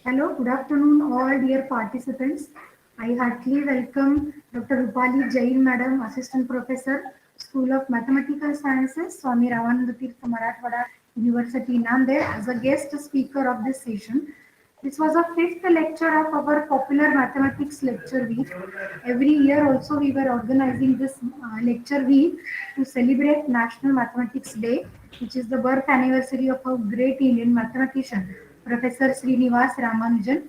Hello, good afternoon, all dear participants. I heartily welcome Dr. Rupali Jain, Madam, Assistant Professor, School of Mathematical Sciences, Swami Ramananda Tirtha Marathwada University, Nanded, as a guest speaker of this session. This was a fifth lecture of our popular mathematics lecture week. Every year also we were organizing this lecture week to celebrate National Mathematics Day, which is the birth anniversary of a great Indian mathematician, Professor Srinivas Ramanujan.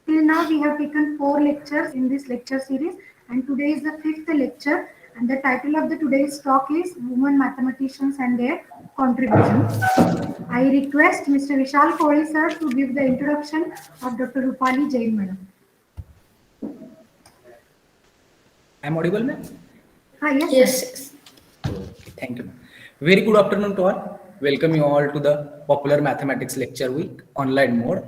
Till now, we have taken four lectures in this lecture series, and today is the fifth lecture. And the title of the today's talk is Women Mathematicians and Their Contribution. I request Mr. Vishal Kohli sir to give the introduction of Dr. Rupali Jain madam. I'm audible, ma'am? Yes, Yes, sir. yes. Okay, thank you, ma'am. Very good afternoon to all. Welcome you all to the Popular Mathematics Lecture Week online mode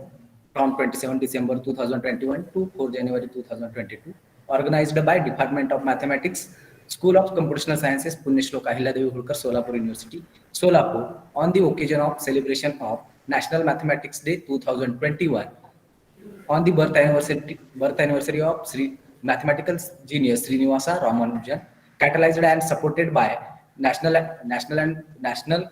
from 27 December 2021 to 4 January 2022, organized by Department of Mathematics, School of Computational Sciences, Punyashloka Ahilyadevi Holkar, Solapur University, Solapur, on the occasion of celebration of National Mathematics Day 2021 on the birth anniversary of Sri mathematical genius Srinivasa Ramanujan, catalyzed and supported by National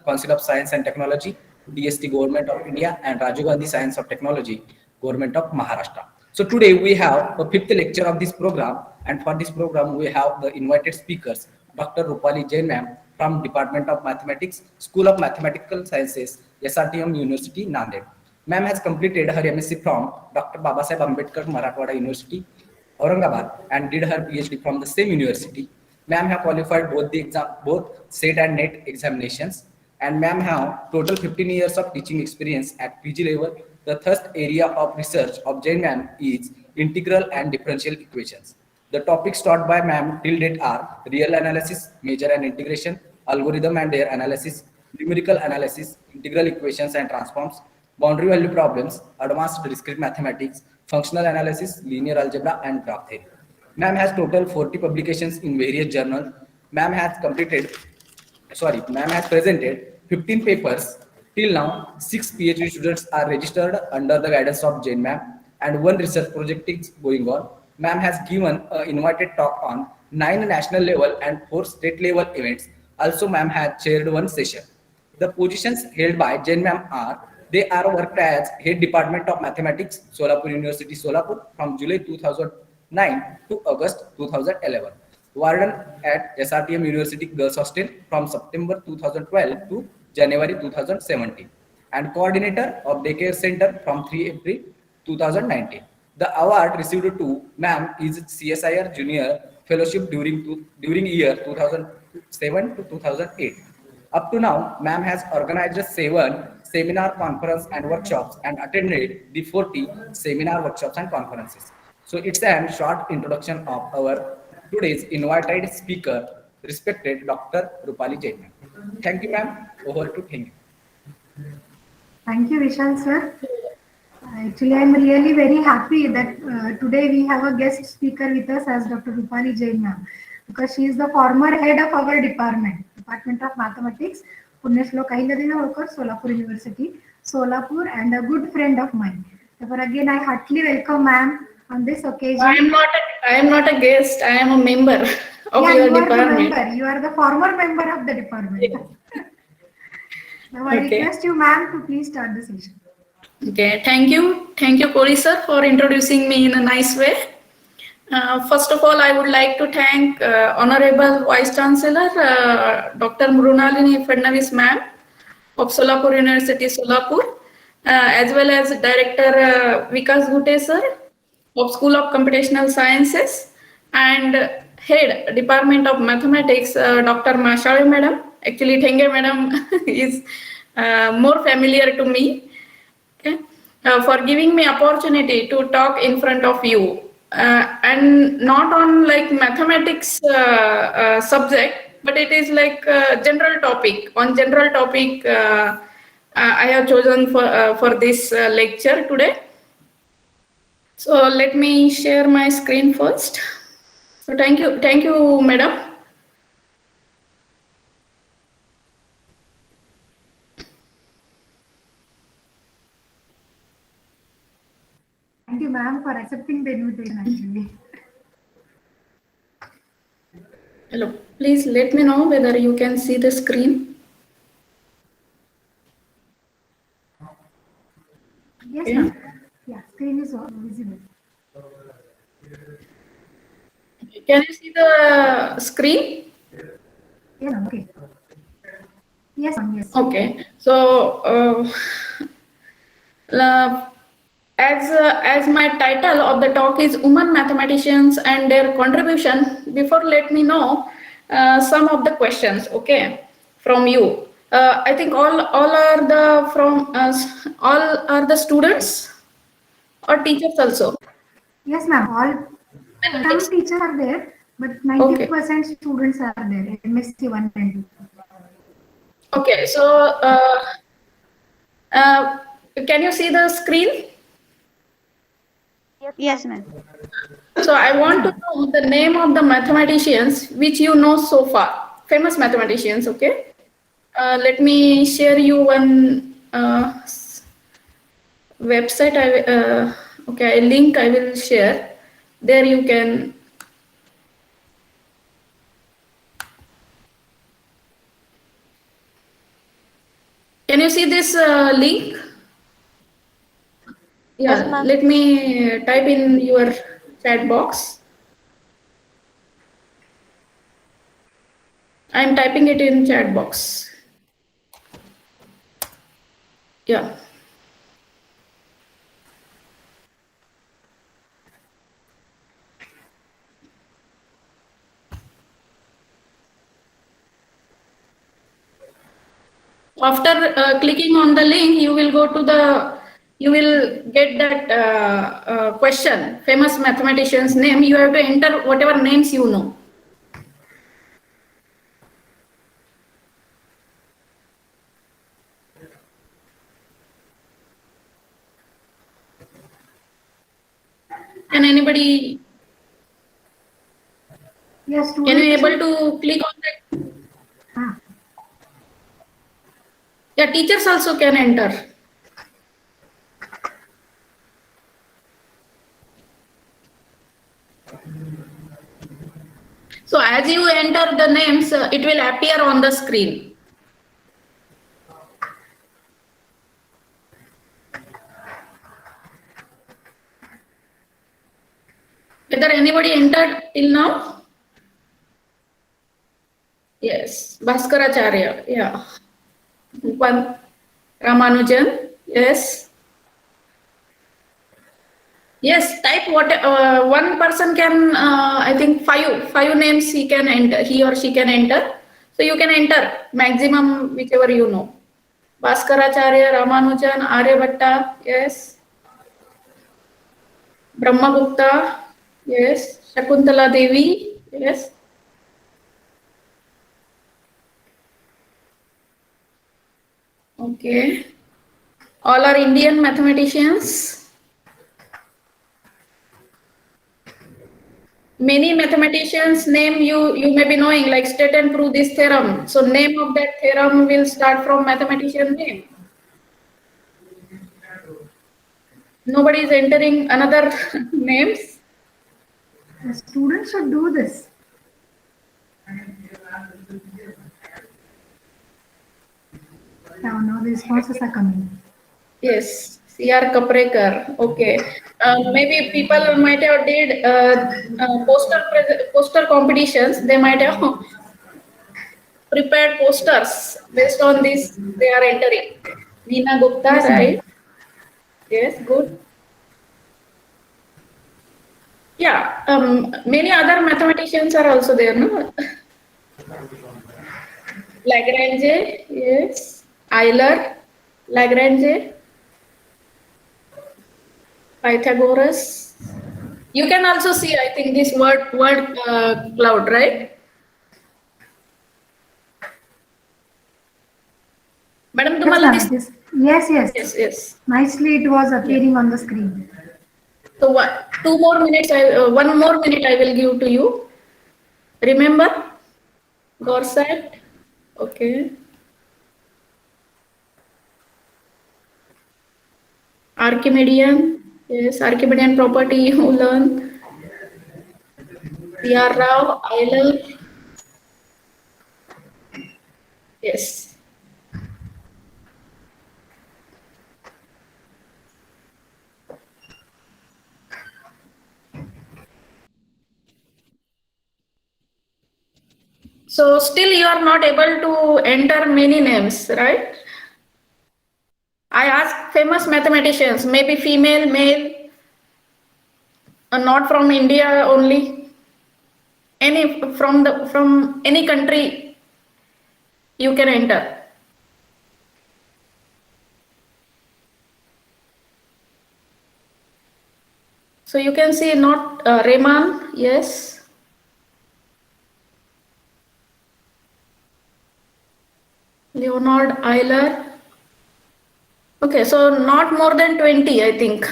Council of Science and Technology, DST Government of India, and Rajiv Gandhi Science of Technology, Government of Maharashtra. So today we have the fifth lecture of this program, and for this program we have the invited speakers, Dr. Rupali Jain ma'am from Department of Mathematics, School of Mathematical Sciences, SRTM University, Nanded. Ma'am has completed her MSc from Dr. Babasaheb Ambedkar Marathwada University, Aurangabad, and did her PhD from the same university. Ma'am have qualified both SET and NET examinations, and ma'am have total 15 years of teaching experience at PG level. The third area of research of Jain ma'am is integral and differential equations. The topics taught by ma'am till date are real analysis, measure and integration, algorithm and their analysis, numerical analysis, integral equations and transforms, boundary value problems, advanced discrete mathematics, functional analysis, linear algebra, and graph theory. Ma'am has total 40 publications in various journals. Ma'am has ma'am has presented 15 papers. Till now, 6 PhD students are registered under the guidance of Jain ma'am, and one research project is going on. Ma'am has given an invited talk on 9 national level and 4 state level events. Also, ma'am has chaired one session. The positions held by Jain ma'am are they are worked as head department of mathematics, Solapur University, Solapur from July 2009 to August 2011. Warden at SRTM University Girls Hostel from September 2012 to January 2017, and coordinator of daycare center from 3 April 2019. The award received to ma'am is CSIR Junior Fellowship during year 2007 to 2008. Up to now, ma'am has organized 7 seminar, conference, and workshops and attended the 40 seminar, workshops, and conferences. So it's a short introduction of our today's invited speaker, respected Dr. Rupali Jain. Thank you, ma'am. Over to thank you. Thank you, Vishal sir. Actually, I'm really very happy that today we have a guest speaker with us as Dr. Rupali Jain ma'am, because she is the former head of our Department of Mathematics, Punyashloka Ahilyadevi Holkar, Solapur University, Solapur, and a good friend of mine. Therefore, again, I heartily welcome ma'am on this I am occasion. not a, I am not a guest. I am a member of Yeah, your you are the department. member. You are the former member of the department. Now, I Okay. request you, ma'am, to please start the session. Okay. Thank you, Kori sir, for introducing me in a nice way. First of all, I would like to thank Honorable Vice Chancellor Dr. Mrunalini Fadnavis ma'am of Solapur University, Solapur, as well as Director Vikas Gute sir of School of Computational Sciences, and Head Department of Mathematics, Dr. Mashale madam. Actually, Thenge madam is more familiar to me. Okay. For giving me opportunity to talk in front of you, and not on like mathematics subject, but it is like general topic. On general topic, I have chosen for this lecture today. So let me share my screen first. So thank you, madam. you, ma'am, for accepting the invitation actually. Hello. Please let me know whether you can see the screen. Yes, Okay. ma'am. Yeah, screen is visible. Can you see the screen? Yeah, ma'am, okay. Yes, ma'am, yes. Okay. So, uh, as my title of the talk is Women Mathematicians and Their Contribution, before let me know some of the questions, okay, from you. I think all are the from us, all are the students or teachers also. Yes, ma'am. All Mathematics. some teachers are there, but Okay. 90% students are there. MSc 1 and 2. Okay. So, uh, can you see the screen? Yes, ma'am. So I want to know the name of the mathematicians which you know so far, famous mathematicians. Okay. Let me share you one website. Okay, a link I will share. There you can. Can you see this link? Yes, Yeah. ma'am. Let me type in your chat box. I am typing it in chat box. Yeah. After clicking on the link, you will go to the, you will get that question, famous mathematician's name. You have to enter whatever names you know. Can anybody, Yes, can you students able should. to click on that? Ah, Yeah, teachers also can enter. So as you enter the names, it will appear on the screen. Whether anybody entered till now? Yes, Bhaskaracharya, yeah. One Ramanujan, yes. Yes, type what one person can. I think five names he can enter. He or she can enter. So you can enter maximum whichever you know. Bhaskaracharya, Ramanujan, Aryabhatta, yes. Brahmagupta, yes. Shakuntala Devi, yes. Okay. All are Indian mathematicians. Many mathematicians name you may be knowing, like state and prove this theorem. So name of that theorem will start from mathematician name. Nobody is entering another names. the students should do this. Now the responses are coming. Yes, C.R. Kaprekar. Okay. Maybe people might have did poster competitions. They might have prepared posters based on this. They are entering. Neena Gupta, Yes, right? ma'am. Yes, good. Yeah, many other mathematicians are also there, no? Lagrange, yes. Euler, Lagrange, Pythagoras. You can also see, I think, this word cloud, right? Madam, Yes, तुम्हाला ma'am. this? It is. Yes, yes. Yes, yes. Nicely, it was Yeah. appearing on the screen. So what? 2 more minutes. 1 more minute I will give to you. Remember, Gorsat. Okay. Archimedean. Yes, Archimedean property you learn. C.R. Rao, Euler. Yes. So still you are not able to enter many names, right? I asked famous mathematicians, maybe female, male, not from India only. Any from any country you can enter. So you can see not Riemann, yes. Leonhard Euler. Okay, so not more than 20, I think.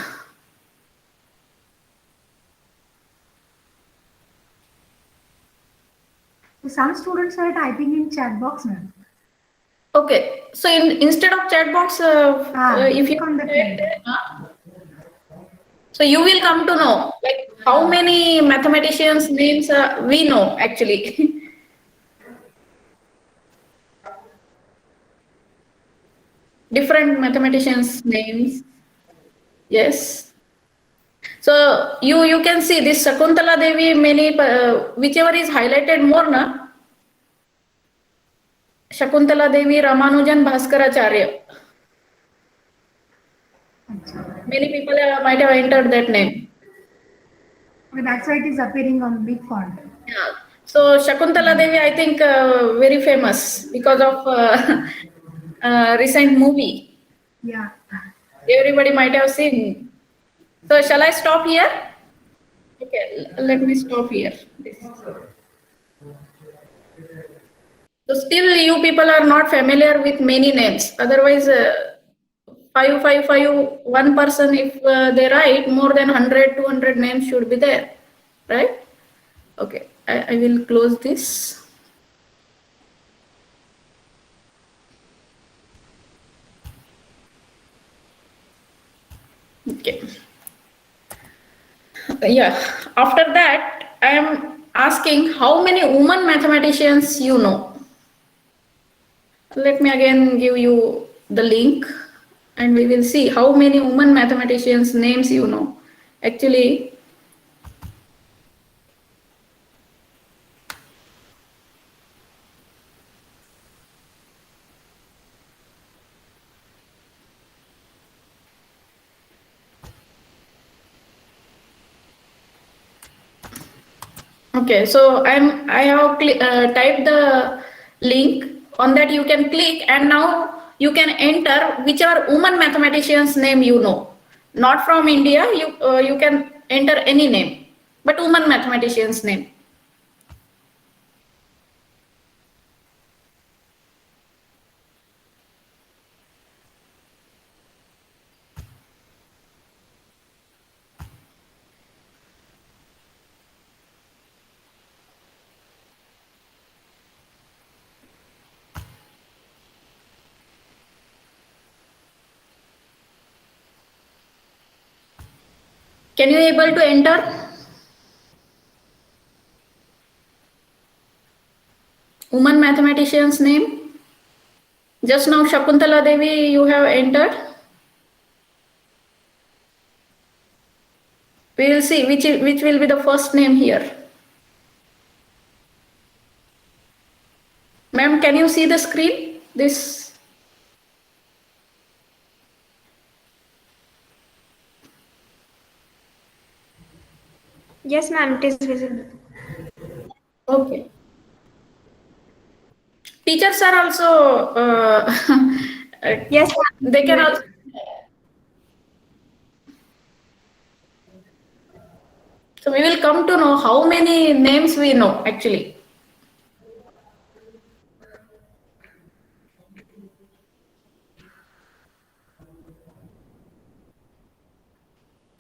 Some students are typing in chat box now. Okay, so instead of chat box, if you click on the link. so you will come to know like how many mathematicians names we know actually. Different mathematicians names. Yes. So you can see this Shakuntala Devi, many whichever is highlighted more na. Shakuntala Devi, Ramanujan, Bhaskaracharya. Many people might have entered that name. Okay, that's why it is appearing on big font. Yeah. So Shakuntala Devi, I think very famous because of recent movie. Yeah. Everybody might have seen. So shall I stop here? Okay, let me stop here. So still you people are not familiar with many names. Otherwise, 1 person, if they write more than 100, 200 names should be there, right? Okay, I will close this. Okay. Yeah, after that, I am asking how many women mathematicians you know. Let me again give you the link and we will see how many women mathematicians names you know. Actually, okay, so I have typed the link. On that you can click and now you can enter whichever woman mathematician's name you know. Not from India, you can enter any name, but woman mathematician's name. Can you able to enter? Woman mathematician's name. Just now Shakuntala Devi you have entered. We will see which will be the first name here. Ma'am, can you see the screen? This. Yes, ma'am, it is visible. Okay. Teachers are also, Yes, ma'am. they can also. So we will come to know how many names we know actually.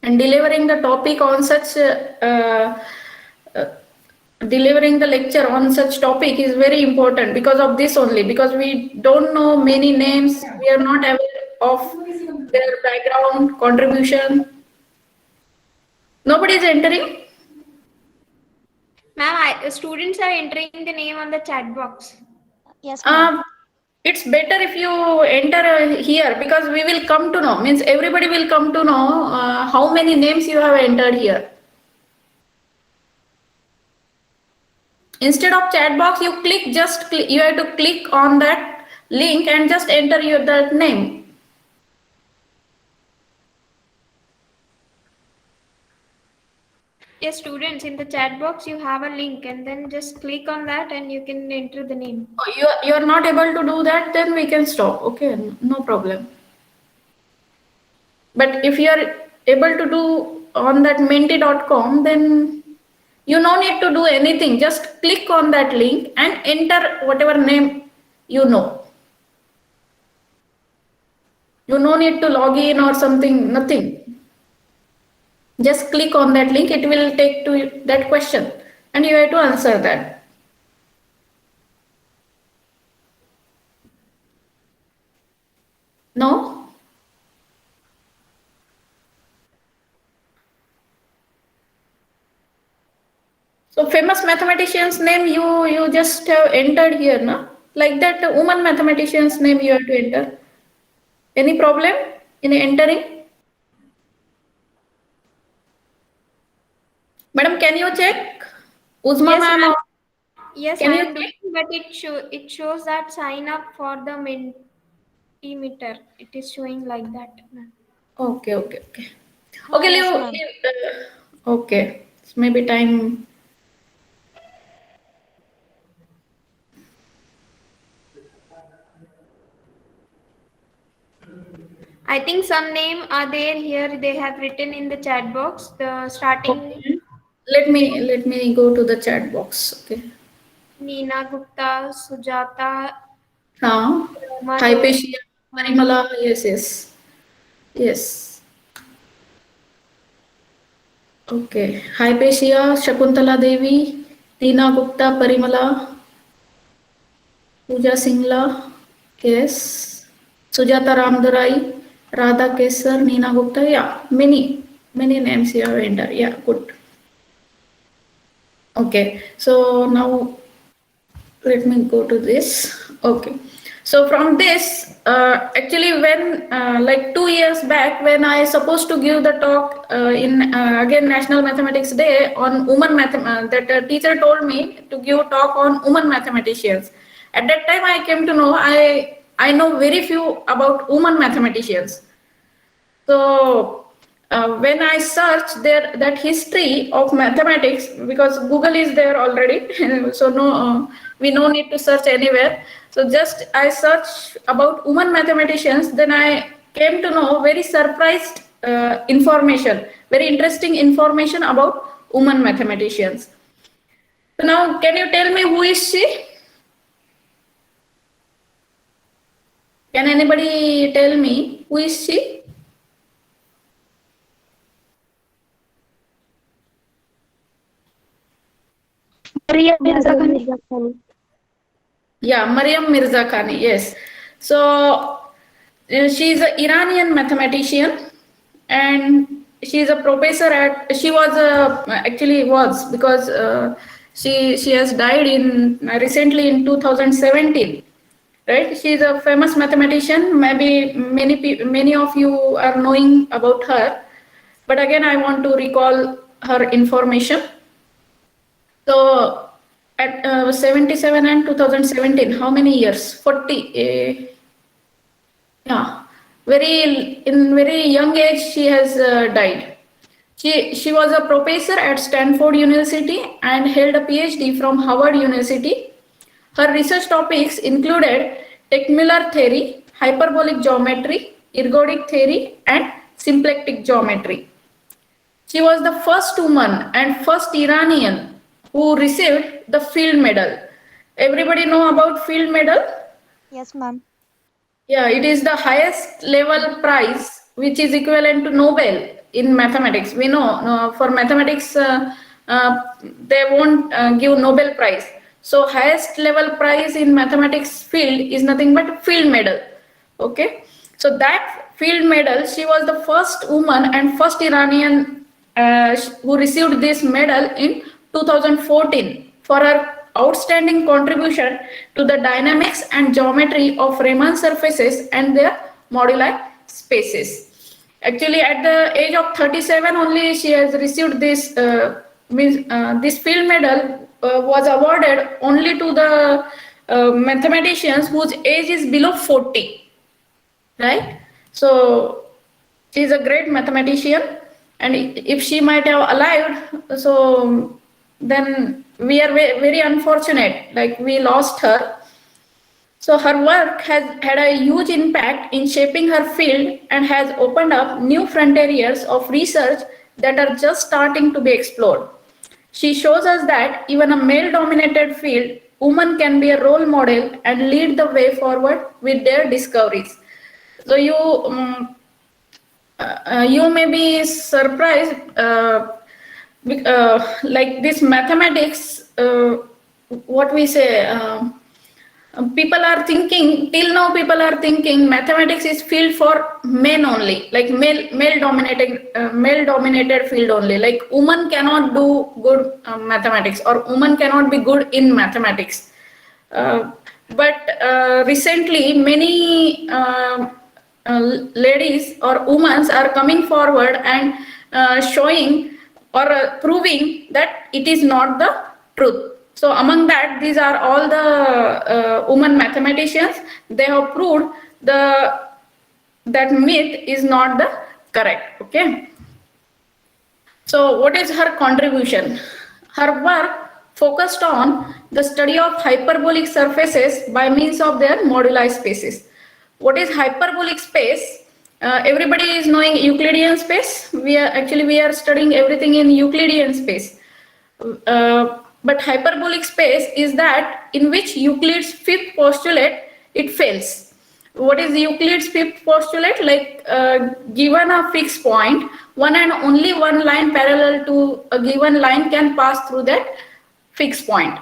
And delivering the topic on such, delivering the lecture on such topic is very important because of this only, because we don't know many names, we are not aware of their background, contribution. Nobody is entering? Ma'am, students are entering the name on the chat box. Yes, ma'am. It's better if you enter here, because we will come to know, means everybody will come to know how many names you have entered here. Instead of chat box, you you have to click on that link and just enter that name. Yes, students, in the chat box you have a link and then just click on that and you can enter the name. Oh, you are not able to do that, then we can stop. Okay, no problem. But if you are able to do on that menti.com, then you no need to do anything. Just click on that link and enter whatever name you know. You no need to log in or something, nothing. Just click on that link, it will take to that question and you have to answer that. No? So famous mathematician's name you just have entered here, no? Like that woman mathematician's name you have to enter. Any problem in entering? Madam, can you check? Uzma Yes, ma'am. ma'am. Yes, Can I you am doing, but it shows that sign up for the Mentimeter. It is showing like that, ma'am. Okay. Okay, Yes, ma'am. okay. So maybe time. I think some name are there here. They have written in the chat box. The starting Okay. Let me go to the chat box. Okay. Neena Gupta, Sujata, Now, Madhu. Hypatia, Parimala. Yes. Yes. Okay. Hypatia, Shakuntala Devi, Tina Gupta, Parimala, Pooja Singla. Yes. Sujata Ramdurai, Radha Kesar, Neena Gupta. Yeah, many names you have entered. Yeah, good. Okay, so now let me go to this. Okay, so from this, actually, when like 2 years back, when I supposed to give the talk in again National Mathematics Day on that teacher told me to give talk on women mathematicians. At that time, I came to know I know very few about women mathematicians. So when I search there that history of mathematics, because Google is there already, so we no need to search anywhere. So just I search about women mathematicians, then I came to know very surprised information, very interesting information about women mathematicians. So now, can you tell me who is she? Can anybody tell me who is she? Maria Mirza Khani. Yeah, Mariam Mirza Khani, yes. So she is an Iranian mathematician and she is a professor at, she was a, actually was because she has died in recently in 2017, right? She is a famous mathematician. Maybe many of you are knowing about her, but again, I want to recall her information. So at 77 and 2017, how many years? 40. Yeah, in very young age she has died. She was a professor at Stanford University and held a PhD from Howard University. Her research topics included Teichmuller theory, hyperbolic geometry, ergodic theory, and symplectic geometry. She was the first woman and first Iranian who received the Field Medal. Everybody know about Field Medal? Yes, ma'am. Yeah, it is the highest level prize, which is equivalent to Nobel in mathematics. We know for mathematics, they won't give Nobel prize. So highest level prize in mathematics field is nothing but Field Medal. Okay, so that Field Medal, she was the first woman and first Iranian who received this medal in 2014 for her outstanding contribution to the dynamics and geometry of Riemann surfaces and their moduli spaces. Actually, at the age of 37 only, she has received this this field medal was awarded only to the mathematicians whose age is below 40, right? So she is a great mathematician, and if she might have alive, so then we are very unfortunate, like we lost her. So her work has had a huge impact in shaping her field and has opened up new frontiers of research that are just starting to be explored. She shows us that even a male-dominated field, women can be a role model and lead the way forward with their discoveries. So you may be surprised, like this mathematics, what we say, people are thinking, till now people are thinking mathematics is field for men only, like male dominated field only, like women cannot do good mathematics, or women cannot be good in mathematics. But recently many ladies or women are coming forward and showing or proving that it is not the truth. So among that, these are all the women mathematicians. They have proved that myth is not the correct. Okay. So what is her contribution? Her work focused on the study of hyperbolic surfaces by means of their moduli spaces. What is hyperbolic space? Everybody is knowing Euclidean space. We are studying everything in Euclidean space. But hyperbolic space is that in which Euclid's fifth postulate, it fails. What is Euclid's fifth postulate? Like given a fixed point, one and only one line parallel to a given line can pass through that fixed point.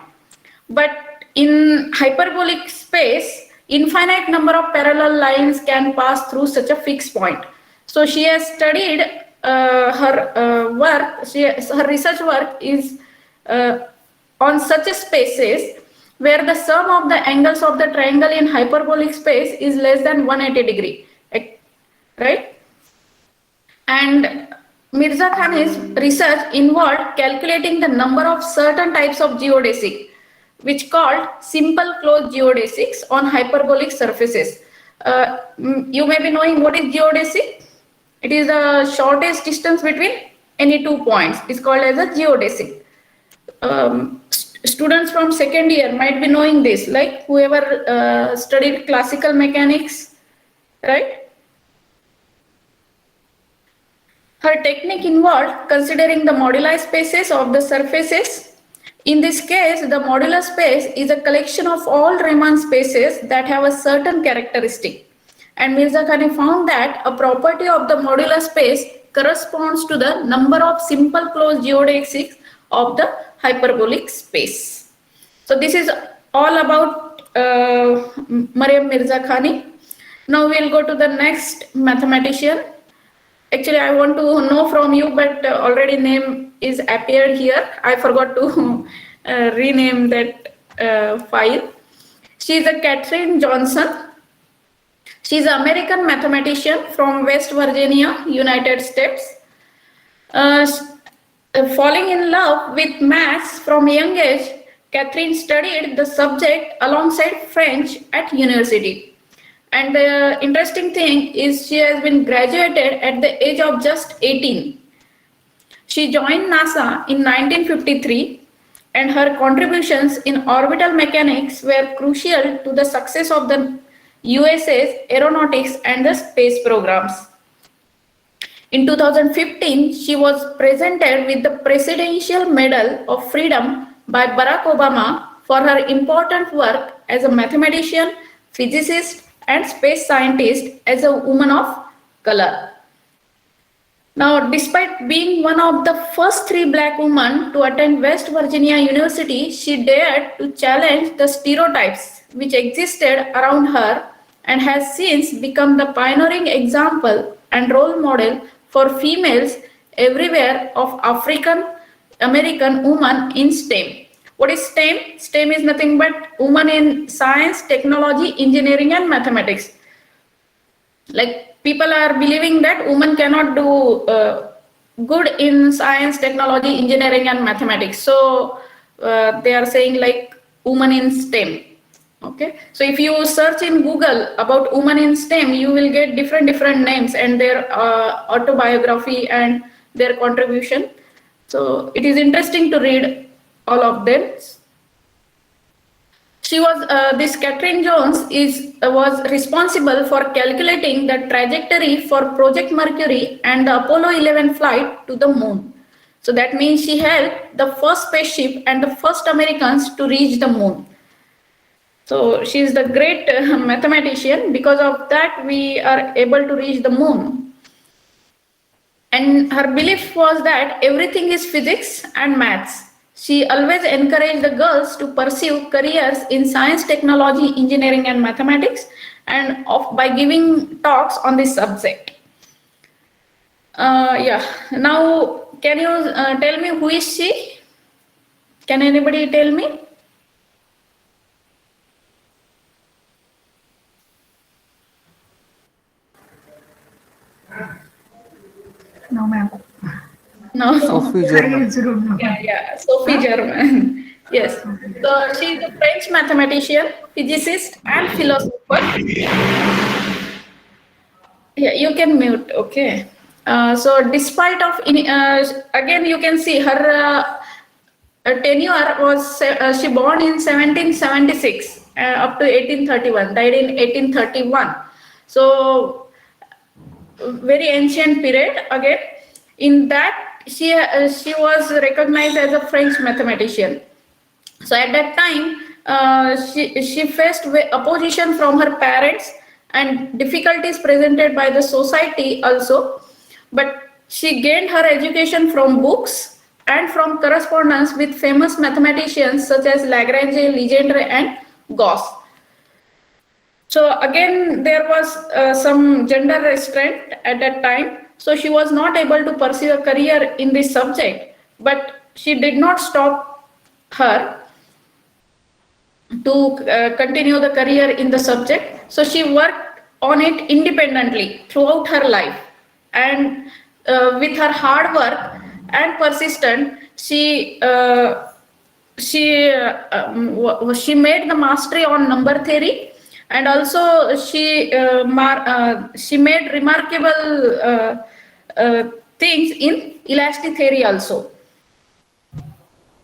But in hyperbolic space, infinite number of parallel lines can pass through such a fixed point. So she has studied her work, her research work is on such a spaces where the sum of the angles of the triangle in hyperbolic space is less than 180 degree, right? And Mirza Khani's research involved calculating the number of certain types of geodesic, which called simple closed geodesics on hyperbolic surfaces. You may be knowing what is geodesic. It is the shortest distance between any 2 points. It's called as a geodesic. Students from second year might be knowing this, like whoever studied classical mechanics, right? Her technique involved considering the moduli spaces of the surfaces. In this case, the modular space is a collection of all Riemann spaces that have a certain characteristic. And Mirza Khani found that a property of the modular space corresponds to the number of simple closed geodesics of the hyperbolic space. So this is all about Mariam Mirza Khani. Now we'll go to the next mathematician. Actually, I want to know from you, but already name is appeared here. I forgot to rename that file. She is a Katherine Johnson. She is an American mathematician from West Virginia, United States. Falling in love with maths from a young age, Katherine studied the subject alongside French at university. And the interesting thing is she has been graduated at the age of just 18. She joined NASA in 1953, and her contributions in orbital mechanics were crucial to the success of the USA's aeronautics and the space programs. In 2015, she was presented with the Presidential Medal of Freedom by Barack Obama for her important work as a mathematician, physicist, and space scientist as a woman of color. Now, despite being one of the first 3 Black women to attend West Virginia University, she dared to challenge the stereotypes which existed around her and has since become the pioneering example and role model for females everywhere of African American woman in STEM. What is STEM? STEM is nothing but woman in science, technology, engineering, and mathematics. Like people are believing that women cannot do good in science, technology, engineering, and mathematics. So they are saying like woman in STEM. Okay, so if you search in Google about women in STEM, you will get different names and their autobiography and their contribution. So it is interesting to read all of them. She was this Catherine Jones was responsible for calculating the trajectory for Project Mercury and the Apollo 11 flight to the moon. So that means she helped the first spaceship and the first Americans to reach the moon. So she is the great mathematician. Because of that, we are able to reach the moon. And her belief was that everything is physics and maths. She always encouraged the girls to pursue careers in science, technology, engineering, and mathematics, and by giving talks on this subject. Yeah. Now, can you tell me who is she? Can anybody tell me? No, ma'am. No. Sophie Germain. Yeah, Sophie Germain. Yes. So she is a French mathematician, physicist, and philosopher. Yeah, you can mute. Okay. So despite of again, you can see her tenure was she born in 1776 up to 1831, died in 1831. So very ancient period. Again, in that she was recognized as a French mathematician. So at that time, she faced opposition from her parents and difficulties presented by the society also. But she gained her education from books and from correspondence with famous mathematicians such as Lagrange, Legendre, and Gauss. So again, there was some gender restraint at that time. So she was not able to pursue a career in this subject, but she did not stop her to continue the career in the subject. So she worked on it independently throughout her life. And with her hard work and persistence, she made the mastery on number theory, and also she made remarkable things in elastic theory also.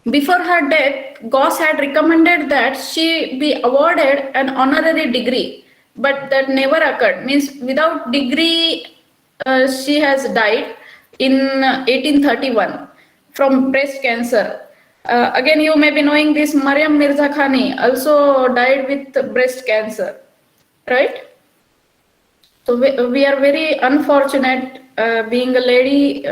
Before her death, Gauss had recommended that she be awarded an honorary degree, but that never occurred. Means without degree, she has died in 1831 from breast cancer. Again, you may be knowing this Mariam Mirzakhani also died with breast cancer, right? So we are very unfortunate being a lady.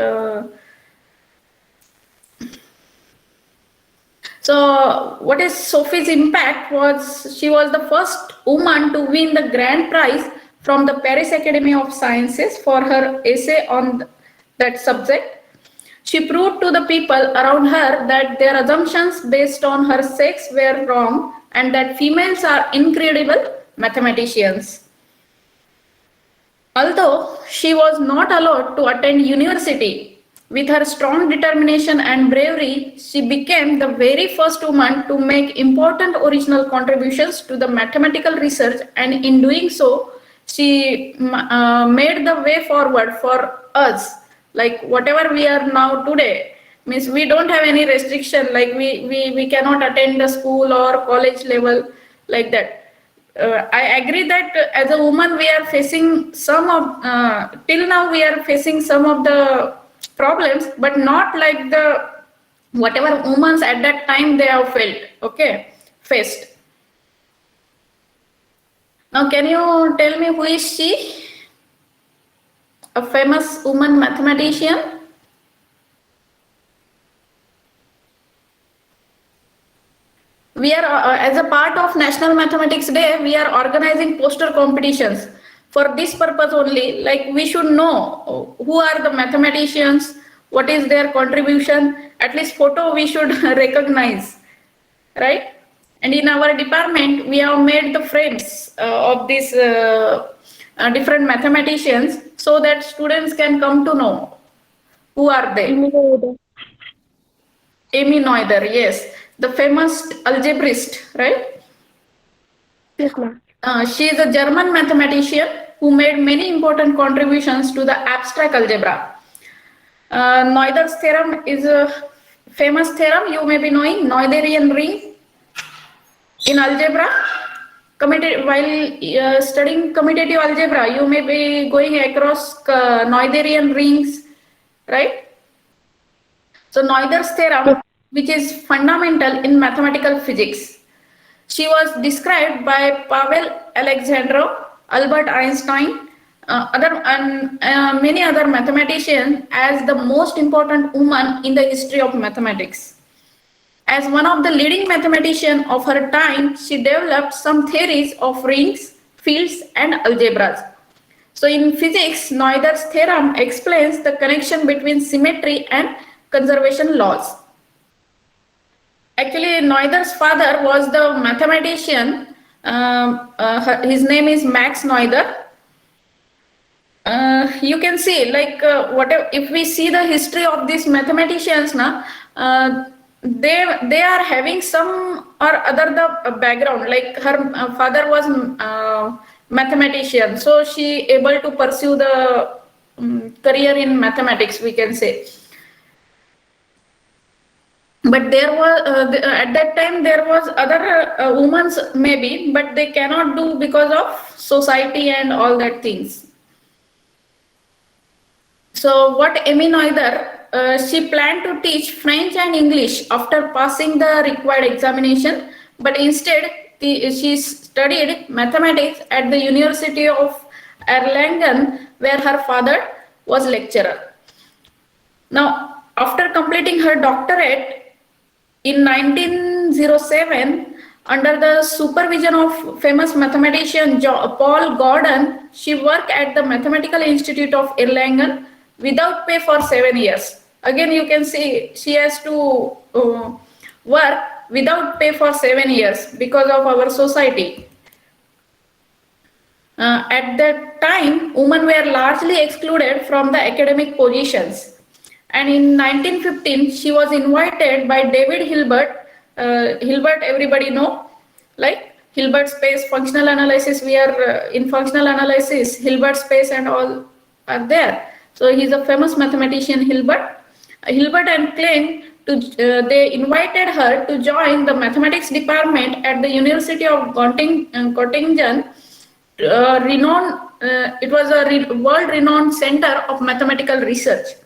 So what is Sophie's impact was she was the first woman to win the grand prize from the Paris Academy of Sciences for her essay on that subject. She proved to the people around her that their assumptions based on her sex were wrong and that females are incredible mathematicians. Although she was not allowed to attend university, with her strong determination and bravery, she became the very first woman to make important original contributions to the mathematical research, and in doing so, she made the way forward for us. Like whatever we are now today, means we don't have any restriction, like we cannot attend the school or college level like that. I agree that as a woman we are facing some of, till now we are facing some of the problems, but not like the whatever women at that time they have felt, okay, faced. Now can you tell me who is she? A famous woman mathematician? We are, as a part of National Mathematics Day, we are organizing poster competitions. For this purpose only, like we should know who are the mathematicians, what is their contribution. At least photo we should recognize, right? And in our department, we have made the friends of these different mathematicians so that students can come to know who are they. Amy Noether, yes, the famous algebraist, right? Yes, ma'am. She is a German mathematician who made many important contributions to the abstract algebra. Noether's theorem is a famous theorem you may be knowing, Noetherian ring in algebra. While studying commutative algebra, you may be going across Noetherian rings, right? So Noether's theorem, which is fundamental in mathematical physics. She was described by Pavel Alexandrov, Albert Einstein, many other mathematicians as the most important woman in the history of mathematics. As one of the leading mathematicians of her time, she developed some theories of rings, fields, and algebras. So in physics, Noether's theorem explains the connection between symmetry and conservation laws. Actually, Noether's father was the mathematician. His name is Max Noether. You can see, like, whatever. If we see the history of these mathematicians, they are having some or other the background. Like her father was mathematician, so she able to pursue the career in mathematics, we can say. But there was at that time there was other women maybe, but they cannot do because of society and all that things. So what Amy Noether, she planned to teach French and English after passing the required examination, but instead she studied mathematics at the University of Erlangen, where her father was lecturer. Now, after completing her doctorate, in 1907, under the supervision of famous mathematician Paul Gordon, she worked at the Mathematical Institute of Erlangen without pay for 7 years. Again, you can see she has to work without pay for 7 years because of our society. At that time, women were largely excluded from the academic positions. And in 1915, she was invited by David Hilbert. Hilbert, everybody know, like Hilbert space, functional analysis. We are in functional analysis, Hilbert space and all are there. So he's a famous mathematician, Hilbert. Hilbert and Klein, they invited her to join the mathematics department at the University of Göttingen. It was a world-renowned center of mathematical research.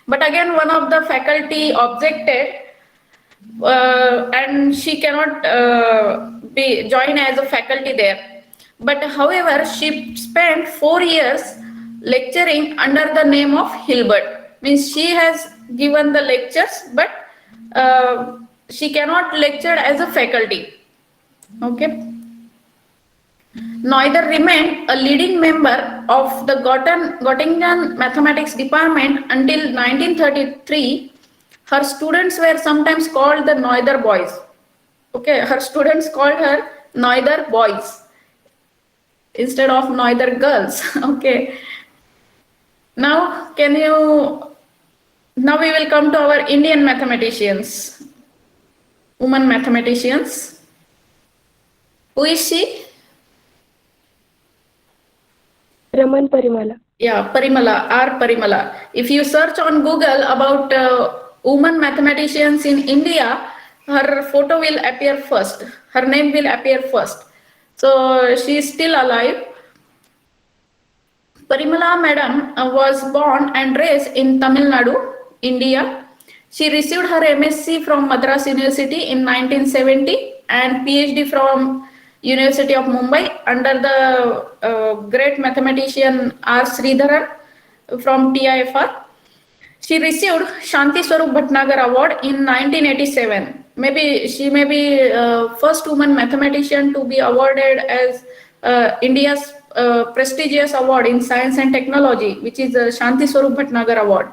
But again, one of the faculty objected, and she cannot join as a faculty there. But however, she spent 4 years lecturing under the name of Hilbert. Means she has given the lectures, but she cannot lecture as a faculty. Okay. Noether remained a leading member of the Göttingen mathematics department until 1933. Her students were sometimes called the Noether boys. Okay, her students called her Noether boys instead of Noether girls. Okay. Now we will come to our Indian mathematicians, women mathematicians. Who is she? Raman Parimala. Yeah, Parimala, R. Parimala. If you search on Google about women mathematicians in India, her photo will appear first. Her name will appear first. So she is still alive. Parimala Madam was born and raised in Tamil Nadu, India. She received her MSc from Madras University in 1970 and PhD from University of Mumbai under the great mathematician R. Sridharan from TIFR. She received Shanti Swarup Bhatnagar Award in 1987. Maybe she may be first woman mathematician to be awarded as India's prestigious award in science and technology, which is the Shanti Swarup Bhatnagar Award.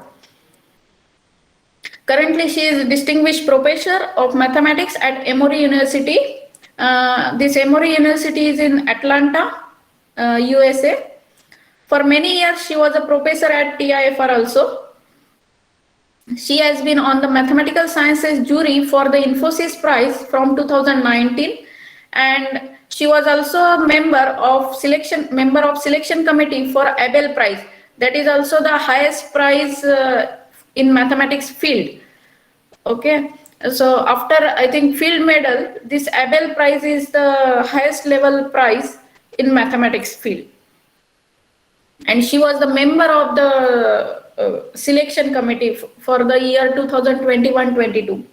Currently, she is distinguished professor of mathematics at Emory University. This Emory University is in Atlanta, USA. For many years, she was a professor at TIFR also. She has been on the mathematical sciences jury for the Infosys Prize from 2019, and she was also a member of selection committee for Abel Prize. That is also the highest prize in mathematics field. Okay, so after I think field medal, this Abel Prize is the highest level prize in mathematics field. And she was the member of the selection committee for the year 2021-22.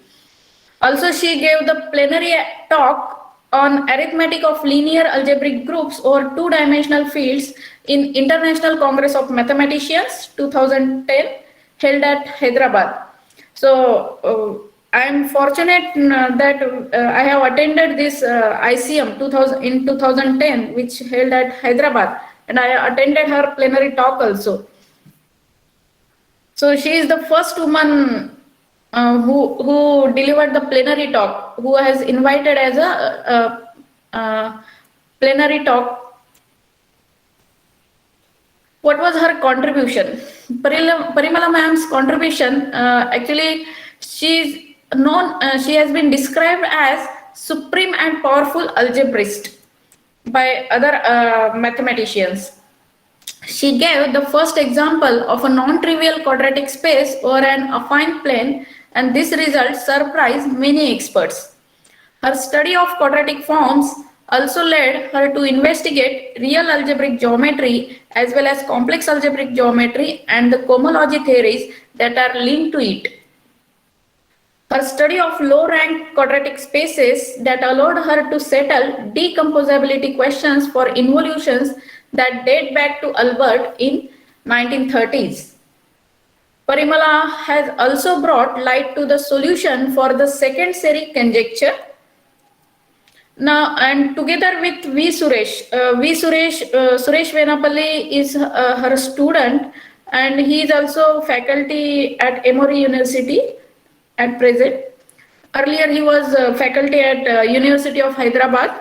Also, she gave the plenary talk on arithmetic of linear algebraic groups or two-dimensional fields in International Congress of Mathematicians 2010 held at Hyderabad. So I am fortunate that I have attended this ICM in 2010, which held at Hyderabad, and I attended her plenary talk also. So she is the first woman who delivered the plenary talk, who has invited as a plenary talk. What was her contribution? Parimala ma'am's contribution, actually, she has been described as supreme and powerful algebraist by other mathematicians. She gave the first example of a non-trivial quadratic space over an affine plane, and this result surprised many experts. Her study of quadratic forms also led her to investigate real algebraic geometry as well as complex algebraic geometry and the cohomology theories that are linked to it. Her study of low-rank quadratic spaces that allowed her to settle decomposability questions for involutions that date back to Albert in 1930s. Parimala has also brought light to the solution for the second Seri conjecture. Now, and together with Suresh Venapalli is her student, and he is also faculty at Emory University at present. Earlier, he was faculty at University of Hyderabad.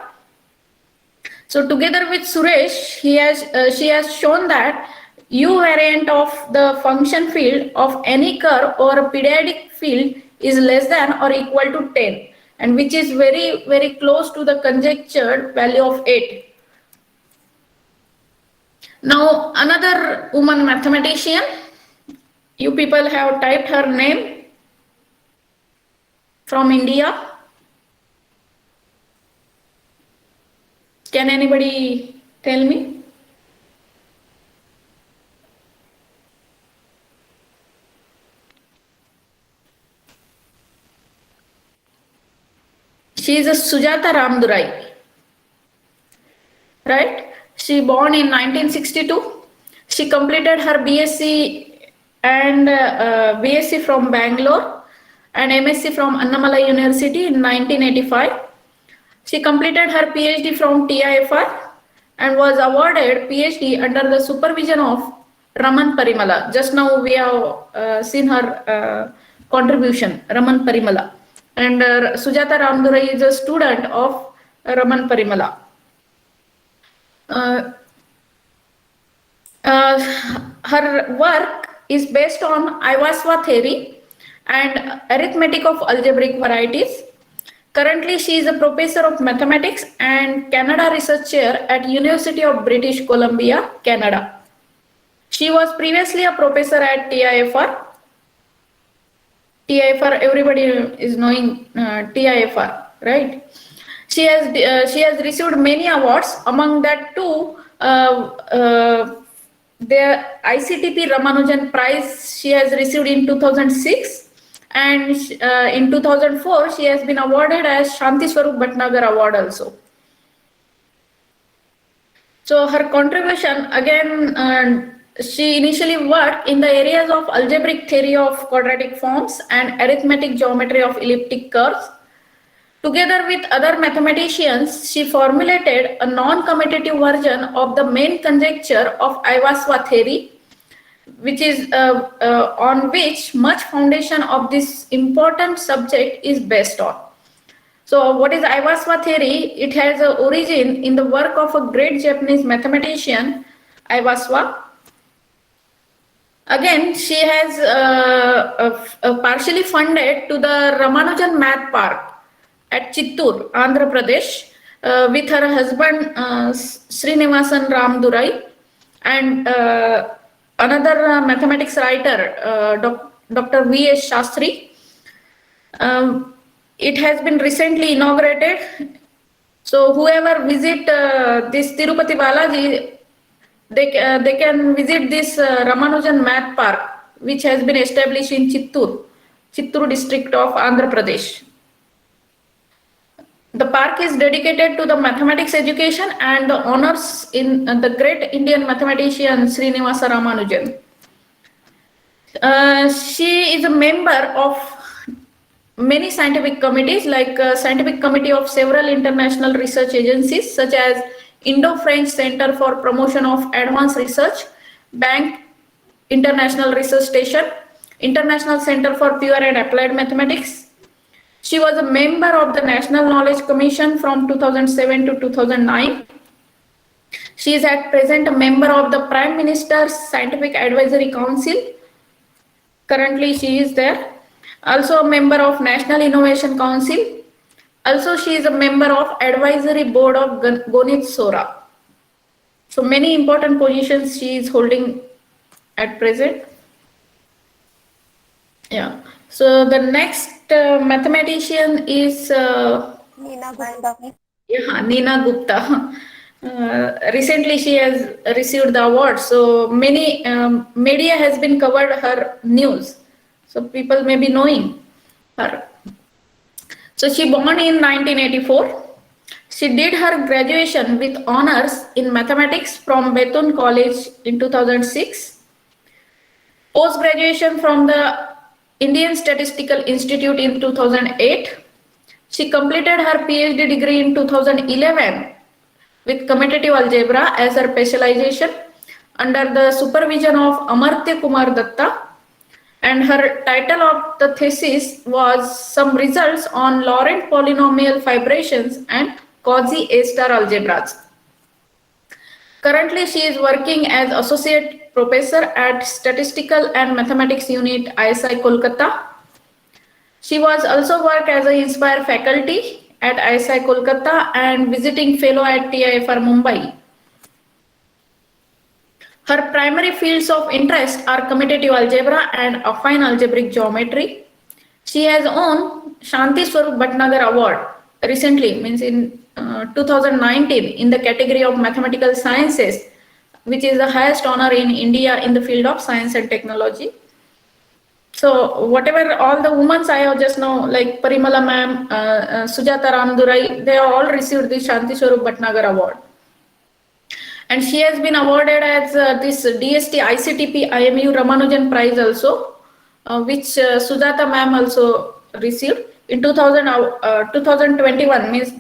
So together with Suresh, she has shown that U variant of the function field of any curve or a periodic field is less than or equal to 10, and which is very, very close to the conjectured value of 8. Now, another woman mathematician, you people have typed her name from India. Can anybody tell me? She is a Sujata Ramdurai, right? She born in 1962. She completed her BSc and BSc from Bangalore and MSc from Annamalai University in 1985. She completed her PhD from TIFR and was awarded PhD under the supervision of Raman Parimala. Just now we have seen her contribution, Raman Parimala. And Sujata Ramdurai is a student of Raman Parimala. Her work is based on Ivasva theory and arithmetic of algebraic varieties. Currently, she is a professor of mathematics and Canada Research Chair at University of British Columbia, Canada. She was previously a professor at TIFR. TIFR, everybody is knowing TIFR, right? She has received many awards. Among that, two, the ICTP Ramanujan Prize she has received in 2006. And in 2004, she has been awarded as Shanti Swarup Bhatnagar Award also. So her contribution, again, she initially worked in the areas of algebraic theory of quadratic forms and arithmetic geometry of elliptic curves. Together with other mathematicians, she formulated a non-commutative version of the main conjecture of Ivasva theory. which is on which much foundation of this important subject is based on. So what is Iwasawa theory? It has an origin in the work of a great Japanese mathematician, Iwasawa. Again, she has partially funded to the Ramanujan Math Park at Chittoor, Andhra Pradesh, with her husband Srinivasan Ramdurai and another mathematics writer, Dr. V.S. Shastri. It has been recently inaugurated. So whoever visit this Tirupati Balaji, they can visit this Ramanujan Math Park, which has been established in Chittoor district of Andhra Pradesh. The park is dedicated to the mathematics education and the honors in the great Indian mathematician Srinivasa Ramanujan. She is a member of many scientific committees, like Scientific Committee of several international research agencies, such as Indo-French Center for Promotion of Advanced Research, Bank International Research Station, International Center for Pure and Applied Mathematics. She was a member of the National Knowledge Commission from 2007 to 2009. She is at present a member of the Prime Minister's Scientific Advisory Council. Currently, she is there. Also a member of National Innovation Council. Also, she is a member of Advisory Board of Gonit Sora. So many important positions she is holding at present. Yeah. So the next mathematician is Nina Gupta. Nina Gupta. Recently, she has received the award. So many media has been covered her news. So people may be knowing her. So she born in 1984. She did her graduation with honors in mathematics from Bethune College in 2006. Post-graduation from the Indian Statistical Institute in 2008. She completed her PhD degree in 2011 with commutative algebra as her specialization under the supervision of Amartya Kumar Datta. And her title of the thesis was Some Results on Laurent Polynomial Fibrations and Cauchy A-star Algebras. Currently, she is working as Associate Professor at Statistical and Mathematics Unit, ISI Kolkata. She was also worked as an Inspire faculty at ISI Kolkata and visiting fellow at TIFR Mumbai. Her primary fields of interest are commutative algebra and affine algebraic geometry. She has won Shanti Swarup Bhatnagar Award recently, means in 2019, in the category of mathematical sciences, which is the highest honor in India in the field of science and technology. So whatever all the women I have just now, like Parimala ma'am, Sujata Ramdurai, they have all received the Shanti Swarup Bhatnagar Award. And she has been awarded as this DST ICTP IMU Ramanujan Prize also, which Sujata ma'am also received in 2021, means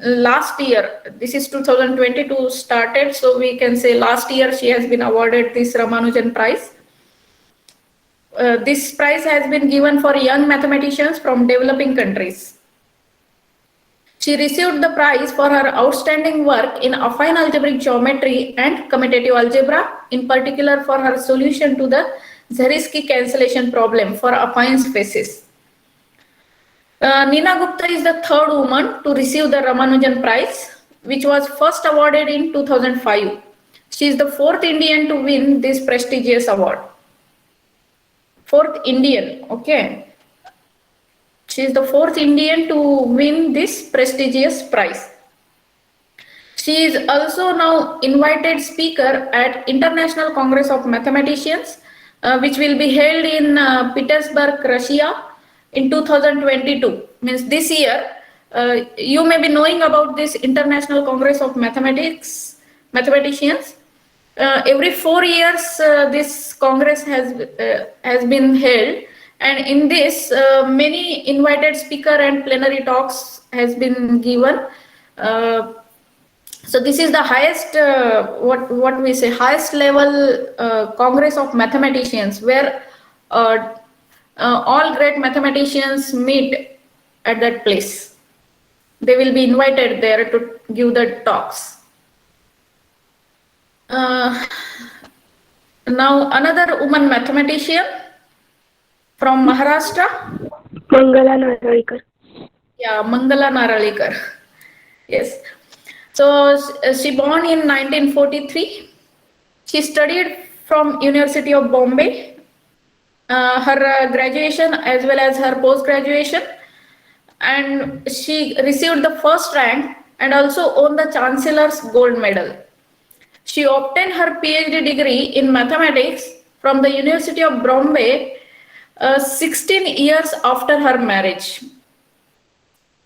last year. This is 2022 started, so we can say last year she has been awarded this Ramanujan Prize. This prize has been given for young mathematicians from developing countries. She received the prize for her outstanding work in affine algebraic geometry and commutative algebra, in particular for her solution to the Zariski cancellation problem for affine spaces. Nina Gupta is the third woman to receive the Ramanujan Prize, which was first awarded in 2005. She is the fourth Indian to win this prestigious award. Fourth Indian, okay. She is the fourth Indian to win this prestigious prize. She is also now invited speaker at International Congress of Mathematicians, which will be held in Petersburg, Russia in 2022. Means this year, you may be knowing about this International Congress of Mathematicians. Every 4 years, this Congress has been held. And in this, many invited speaker and plenary talks has been given. So this is the highest, what we say, highest level Congress of mathematicians, where all great mathematicians meet at that place. They will be invited there to give the talks. Now another woman mathematician from Maharashtra. Mangala Naralkar. Yeah, Mangala Naralkar. Yes. So she born in 1943. She studied from University of Bombay. Her graduation as well as her post-graduation, and she received the first rank and also won the Chancellor's Gold Medal. She obtained her PhD degree in mathematics from the University of Bombay 16 years after her marriage.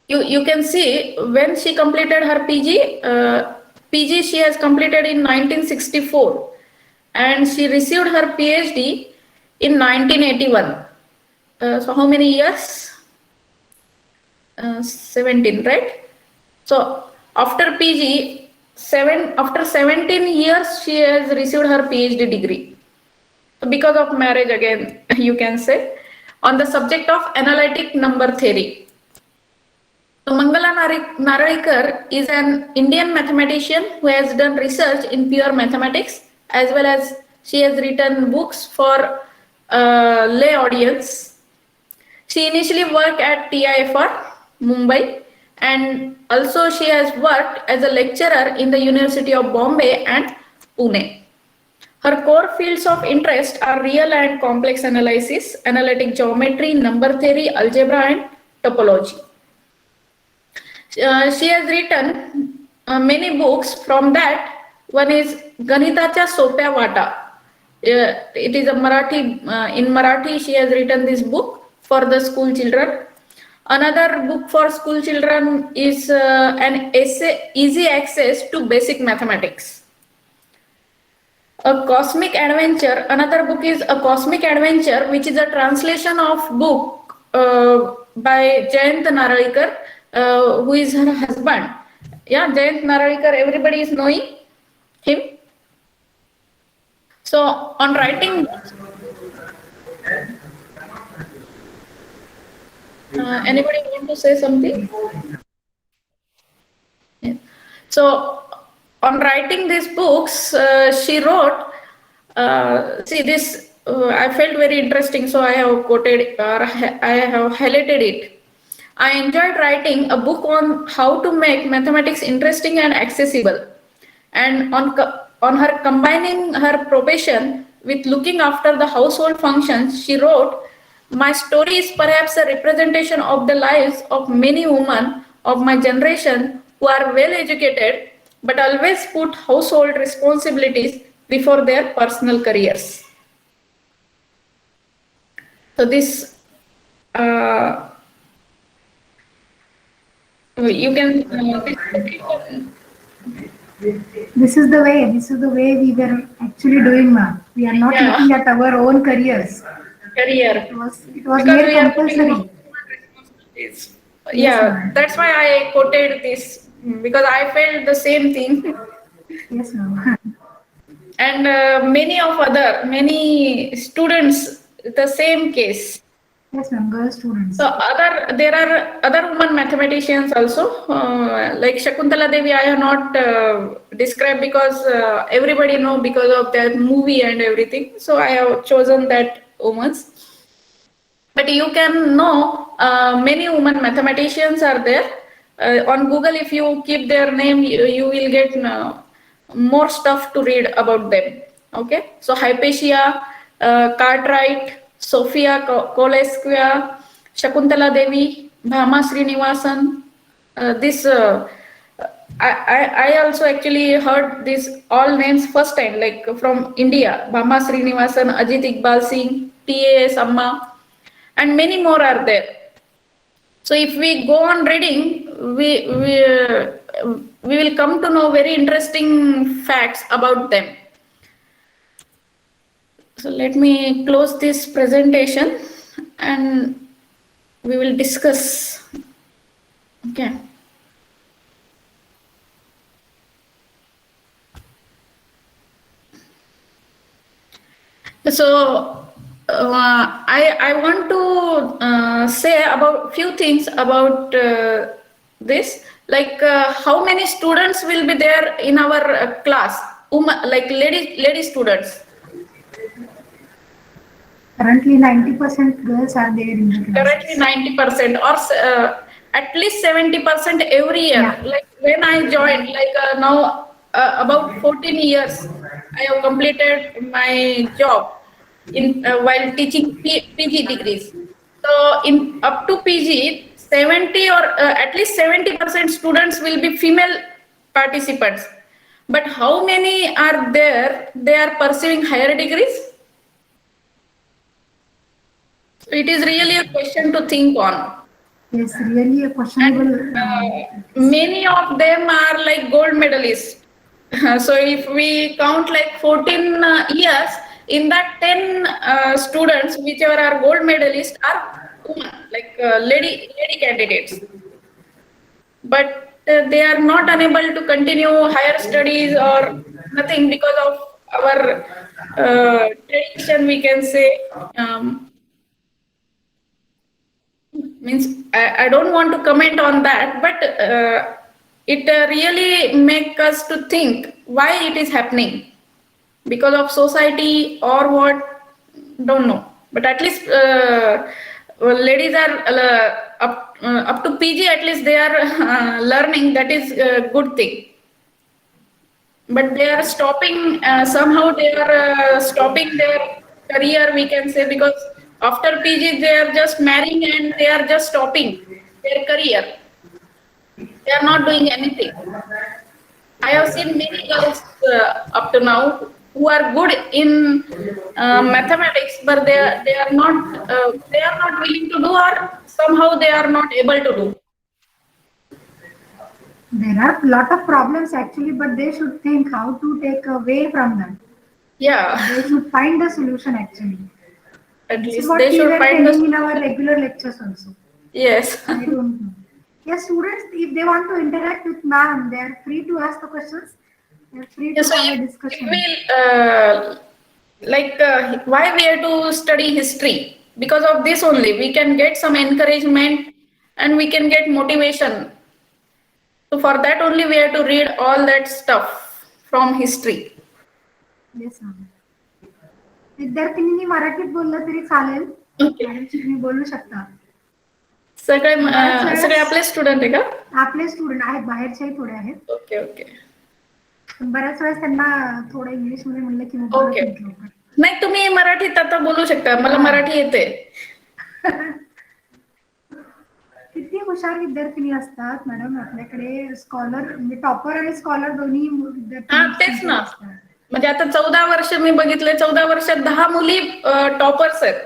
You can see when she completed her PG she has completed in 1964, and she received her PhD in 1981. So how many years? 17, right? So after PG, after 17 years, she has received her PhD degree. So because of marriage, again, you can say, on the subject of analytic number theory. So Mangala Naralkar is an Indian mathematician who has done research in pure mathematics, as well as she has written books for lay audience. She initially worked at TIFR, Mumbai, and also she has worked as a lecturer in the University of Bombay and Pune. Her core fields of interest are real and complex analysis, analytic geometry, number theory, algebra, and topology. She has written many books. From that, one is Ganitacha Sopya Vata. It is a Marathi, in Marathi she has written this book for the school children. Another book for school children is an essay, Easy Access to Basic Mathematics. A Cosmic Adventure, another book is A Cosmic Adventure, which is a translation of book by Jayant Naralkar, who is her husband. Yeah, Jayant Naralkar, everybody is knowing him. So on writing, anybody want to say something? Yeah. So on writing these books, she wrote, see this, I felt very interesting, so I have quoted, or I have highlighted it. I enjoyed writing a book on how to make mathematics interesting and accessible. And on her combining her profession with looking after the household functions, she wrote, my story is perhaps a representation of the lives of many women of my generation who are well educated, but always put household responsibilities before their personal careers. So this, you can, This is the way we were actually doing math. We are not looking at our own careers. career. It was Because made we are compulsory. Yeah, that's why I quoted this, because I felt the same thing. Yes, ma'am. And many students, the same case. Yes, ma'am. Girl students. So there are other women mathematicians also, like Shakuntala Devi. I have not described because everybody know because of that movie and everything. So I have chosen that women's. But you can know many women mathematicians are there. On Google, if you keep their name, you will get more stuff to read about them. Okay, so Hypatia, Cartwright, Sophia Koleskaya, Shakuntala Devi, Bhama Srinivasan. I also actually heard these all names first time, like from India, Bhama Srinivasan, Ajit Iqbal Singh, T.A.S. Amma, and many more are there. So if we go on reading, we will come to know very interesting facts about them. So let me close this presentation and we will discuss. Okay. So I want to say about few things about this. Like how many students will be there in our class? Like lady students. Currently 90% girls are there in the Currently classes. 90% or at least 70% every year. Yeah. Like when I joined, like now about 14 years, I have completed my job in while teaching PG degrees. So in up to PG, 70 or at least 70% students will be female participants. But how many are there? They are pursuing higher degrees. So it is really a question to think on. Yes, really a And questionable. many of them are like gold medalists. So if we count like 14 years, in that 10 students, whichever are gold medalists, are women, like lady candidates. But they are not unable to continue higher studies or nothing because of our tradition, we can say. Means I don't want to comment on that, but it really make us to think why it is happening, because of society or what, don't know. But at least well, ladies are up to PG, at least they are learning. That is a good thing. But they are stopping, somehow they are stopping their career, we can say, because after PG they are just marrying and they are just stopping their career. They are not doing anything. I have seen many girls up to now who are good in mathematics, but they are not willing to do, or somehow they are not able to do. There are a lot of problems actually, but they should think how to take away from them. Yeah, They should find a solution actually. at This is least what they we should were find telling the. in our regular lectures also. Yes. I don't know. Yes, students, if they want to interact with ma'am, they are free to ask the questions. They are free Yeah, to so have a if discussion. we'll like why we have to study history? Because of this only, we can get some encouragement and we can get motivation. So for that only, we have to read all that stuff from history. Yes, ma'am. विद्यार्थिनींनी मराठीत बोललं तरी चालेल. Okay. Madam तुम्ही बोलू शकता. सगळे बऱ्याच वेळेस सगळे आपले स्टुडंट आहे का? आपले स्टुडंट आहेत, बाहेरच्याही थोडे आहेत. ओके ओके पण बऱ्याच वेळेस त्यांना थोडं इंग्लिशमध्ये म्हणलं की मग बोलत ओके. नाहीत लवकर. नाही, तुम्ही मराठीत आता बोलू शकता, मला मराठी येते. किती हुशार विद्यार्थिनी असतात मॅडम आपल्याकडे, स्कॉलर म्हणजे टॉपर आणि स्कॉलर दोन्ही हा विद्यार्थी तेच ना. म्हणजे आता 14 वर्ष मी बघितले, 14 वर्षात 10 मुली टॉपर्स आहेत.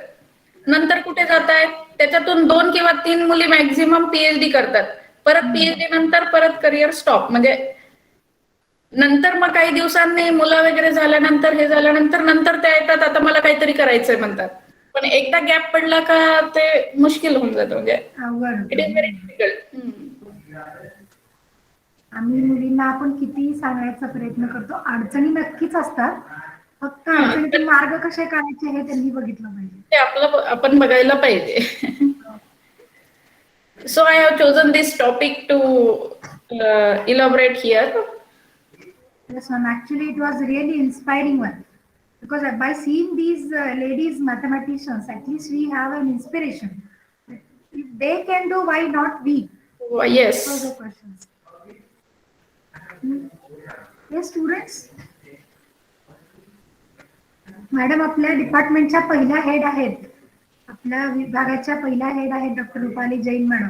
नंतर कुठे जात आहेत? त्याच्यातून 2 किंवा 3 मुली मॅक्झिमम पीएचडी करतात. परत पीएचडी नंतर परत करिअर स्टॉप. म्हणजे नंतर मग काही दिवसांनी मुलं वगैरे झाल्यानंतर, हे झाल्यानंतर नंतर त्या येतात, आता मला काहीतरी करायचंय म्हणतात. पण एकदा गॅप पडला का ते मुश्किल होऊन जातं. म्हणजे इट इज व्हेरी डिफिकल्ट. आम्ही मुलींना आपण किती सांगायचा प्रयत्न करतो, अडचणी नक्कीच असतात, फक्त अडचणीतून मार्ग कसे काढायचे हे त्यांनी बघितलं पाहिजे. ते आपण बघायला पाहिजे. So I have chosen this topic to elaborate here. Yes, ma'am. Actually, it was really inspiring one, because by seeing these ladies mathematicians, at least we have an inspiration. If they can do, why not we? Yes. Those are questions. Yes, students. Madam आपल्या डिपार्टमेंटच्या पहिल्या head आहेत, आपल्या विभागाच्या पहिल्या head आहेत doctor Rupali Jain madam,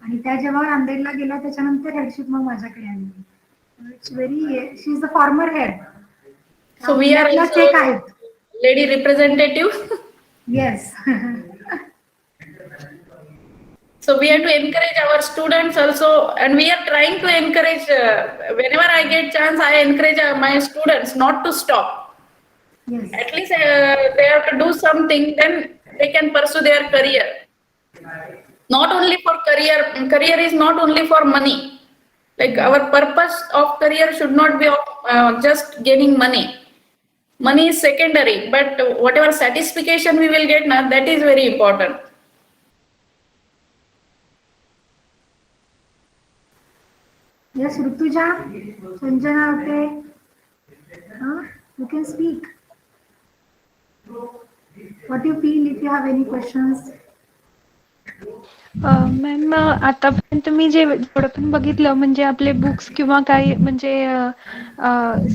आणि त्या जेव्हा नांदेडला गेल्या त्याच्यानंतर हेडशिप मग माझ्याकडे आली. It's very, she is the former head. So we are also एक आहेत. lady representative. Yes. So we have to encourage our students also, and we are trying to encourage. Whenever I get chance, I encourage my students not to stop. Yes. At least they have to do something, then they can pursue their career. Not only for career. Career is not only for money. Like our purpose of career should not be of just gaining money. Money is secondary, but whatever satisfaction we will get now, that is very important. Yes, Rutuja, Sanjana, okay. You can speak. What do you feel if you have any questions? Ma'am आतापर्यंत मी जेवढं पण बघितलं म्हणजे आपले books किंवा काही म्हणजे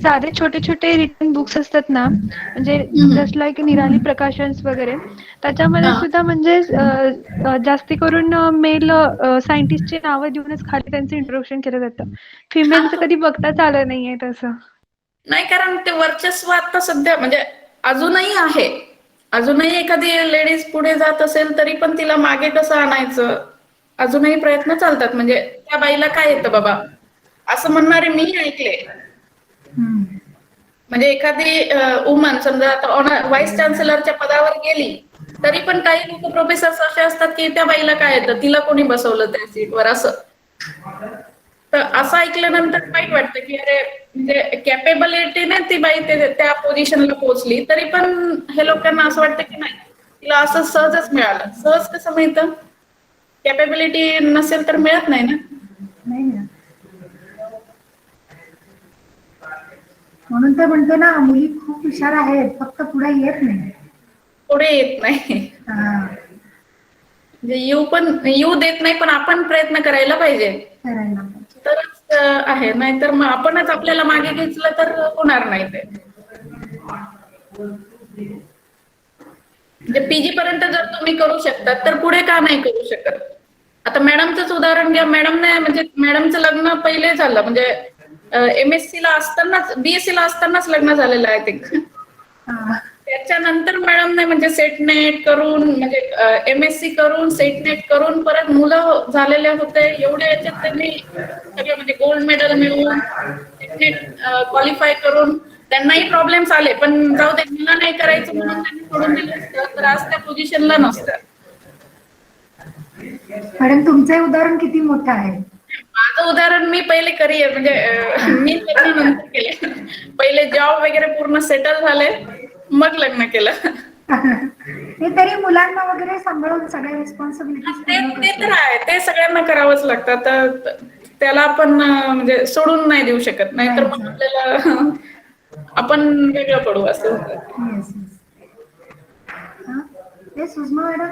साधे छोटे छोटे रिटन बुक्स असतात ना, म्हणजे जस्ट लाईक निराली प्रकाशन्स वगैरे, त्याच्यामध्ये सुद्धा म्हणजे जास्ती करून मेल सायंटिस्टची नावं देऊनच खाली त्यांचं इंट्रोडक्शन केलं जातं. फिमेलचं कधी बघताच आलं नाहीये तसं. नाही, कारण ते वर्चस्व आता सध्या म्हणजे अजूनही आहे. अजूनही एखादी लेडीज पुढे जात असेल तरी पण तिला मागे कसं आणायचं, अजूनही प्रयत्न चालतात. म्हणजे त्या बाईला काय येतं बाबा, असं म्हणणारे मी ऐकले. म्हणजे एखादी वुमन समजा आता व्हाईस चान्सलरच्या पदावर गेली तरी पण काही लोक प्रोफेसर्स असे असतात की त्या बाईला काय येतं, तिला कोणी बसवलं त्या सीटवर, असं. तर असं ऐकल्यानंतर वाईट वाटतं की अरे, म्हणजे कॅपेबिलिटीने ती बाई त्या पोझिशनला पोहोचली, तरी पण हे लोकांना असं वाटतं की नाही, तिला असं सहजच मिळालं. सहज कसं मिळतं, कॅपेबिलिटी नसेल तर मिळत नाही ना. नाही ना. म्हणून तर म्हणतो ना, मुली खूप हुशार आहेत, फक्त पुढे येत नाही. पुढे येत नाही, म्हणजे येऊ देत नाही, पण आपण प्रयत्न करायला पाहिजे. करायला तरच आहे, नाहीतर मग आपणच आपल्याला मागे घेतलं तर होणार नाही ते. म्हणजे पीजी पर्यंत जर तुम्ही करू शकतात तर पुढे का नाही करू शकत. आता मॅडमचंच उदाहरण घ्या. म्हणजे मॅडमचं लग्न पहिले झालं, म्हणजे MSc ला असतानाच, BSc ला असतानाच लग्न झालेलं आहे, आय थिंक. त्याच्यानंतर मॅडमने म्हणजे सेटनेट करून, म्हणजे MSc करून सेटनेट करून परत मुलं झालेले होते. एवढ्या याच्यात त्यांनी सगळं म्हणजे गोल्ड मेडल मिळवून सेटनेट क्वालिफाय करून, त्यांनाही प्रॉब्लेम्स आले, पण जाऊ दे, मला नाही करायचं म्हणून त्यांनी सोडून दिलं असतं तर आज त्या पोझिशनला नसतं. मॅडम, तुमचं उदाहरण किती मोठं आहे. माझं उदाहरण, मी पहिले करिअर म्हणजे मी लग्नानंतर केले. पहिले जॉब वगैरे पूर्ण सेटल झाले, मग लग्न केलं. ते तरी मुलांना वगैरे सांभाळून सगळ्या रिस्पॉन्सिबिलिटीज ते तर आहे, ते सगळ्यांना करावंच लागतं. तर त्याला आपण म्हणजे सोडून नाही देऊ शकत, नाही तर मग आपल्याला आपण वेगळं पडू असं होतं. Sushma madam.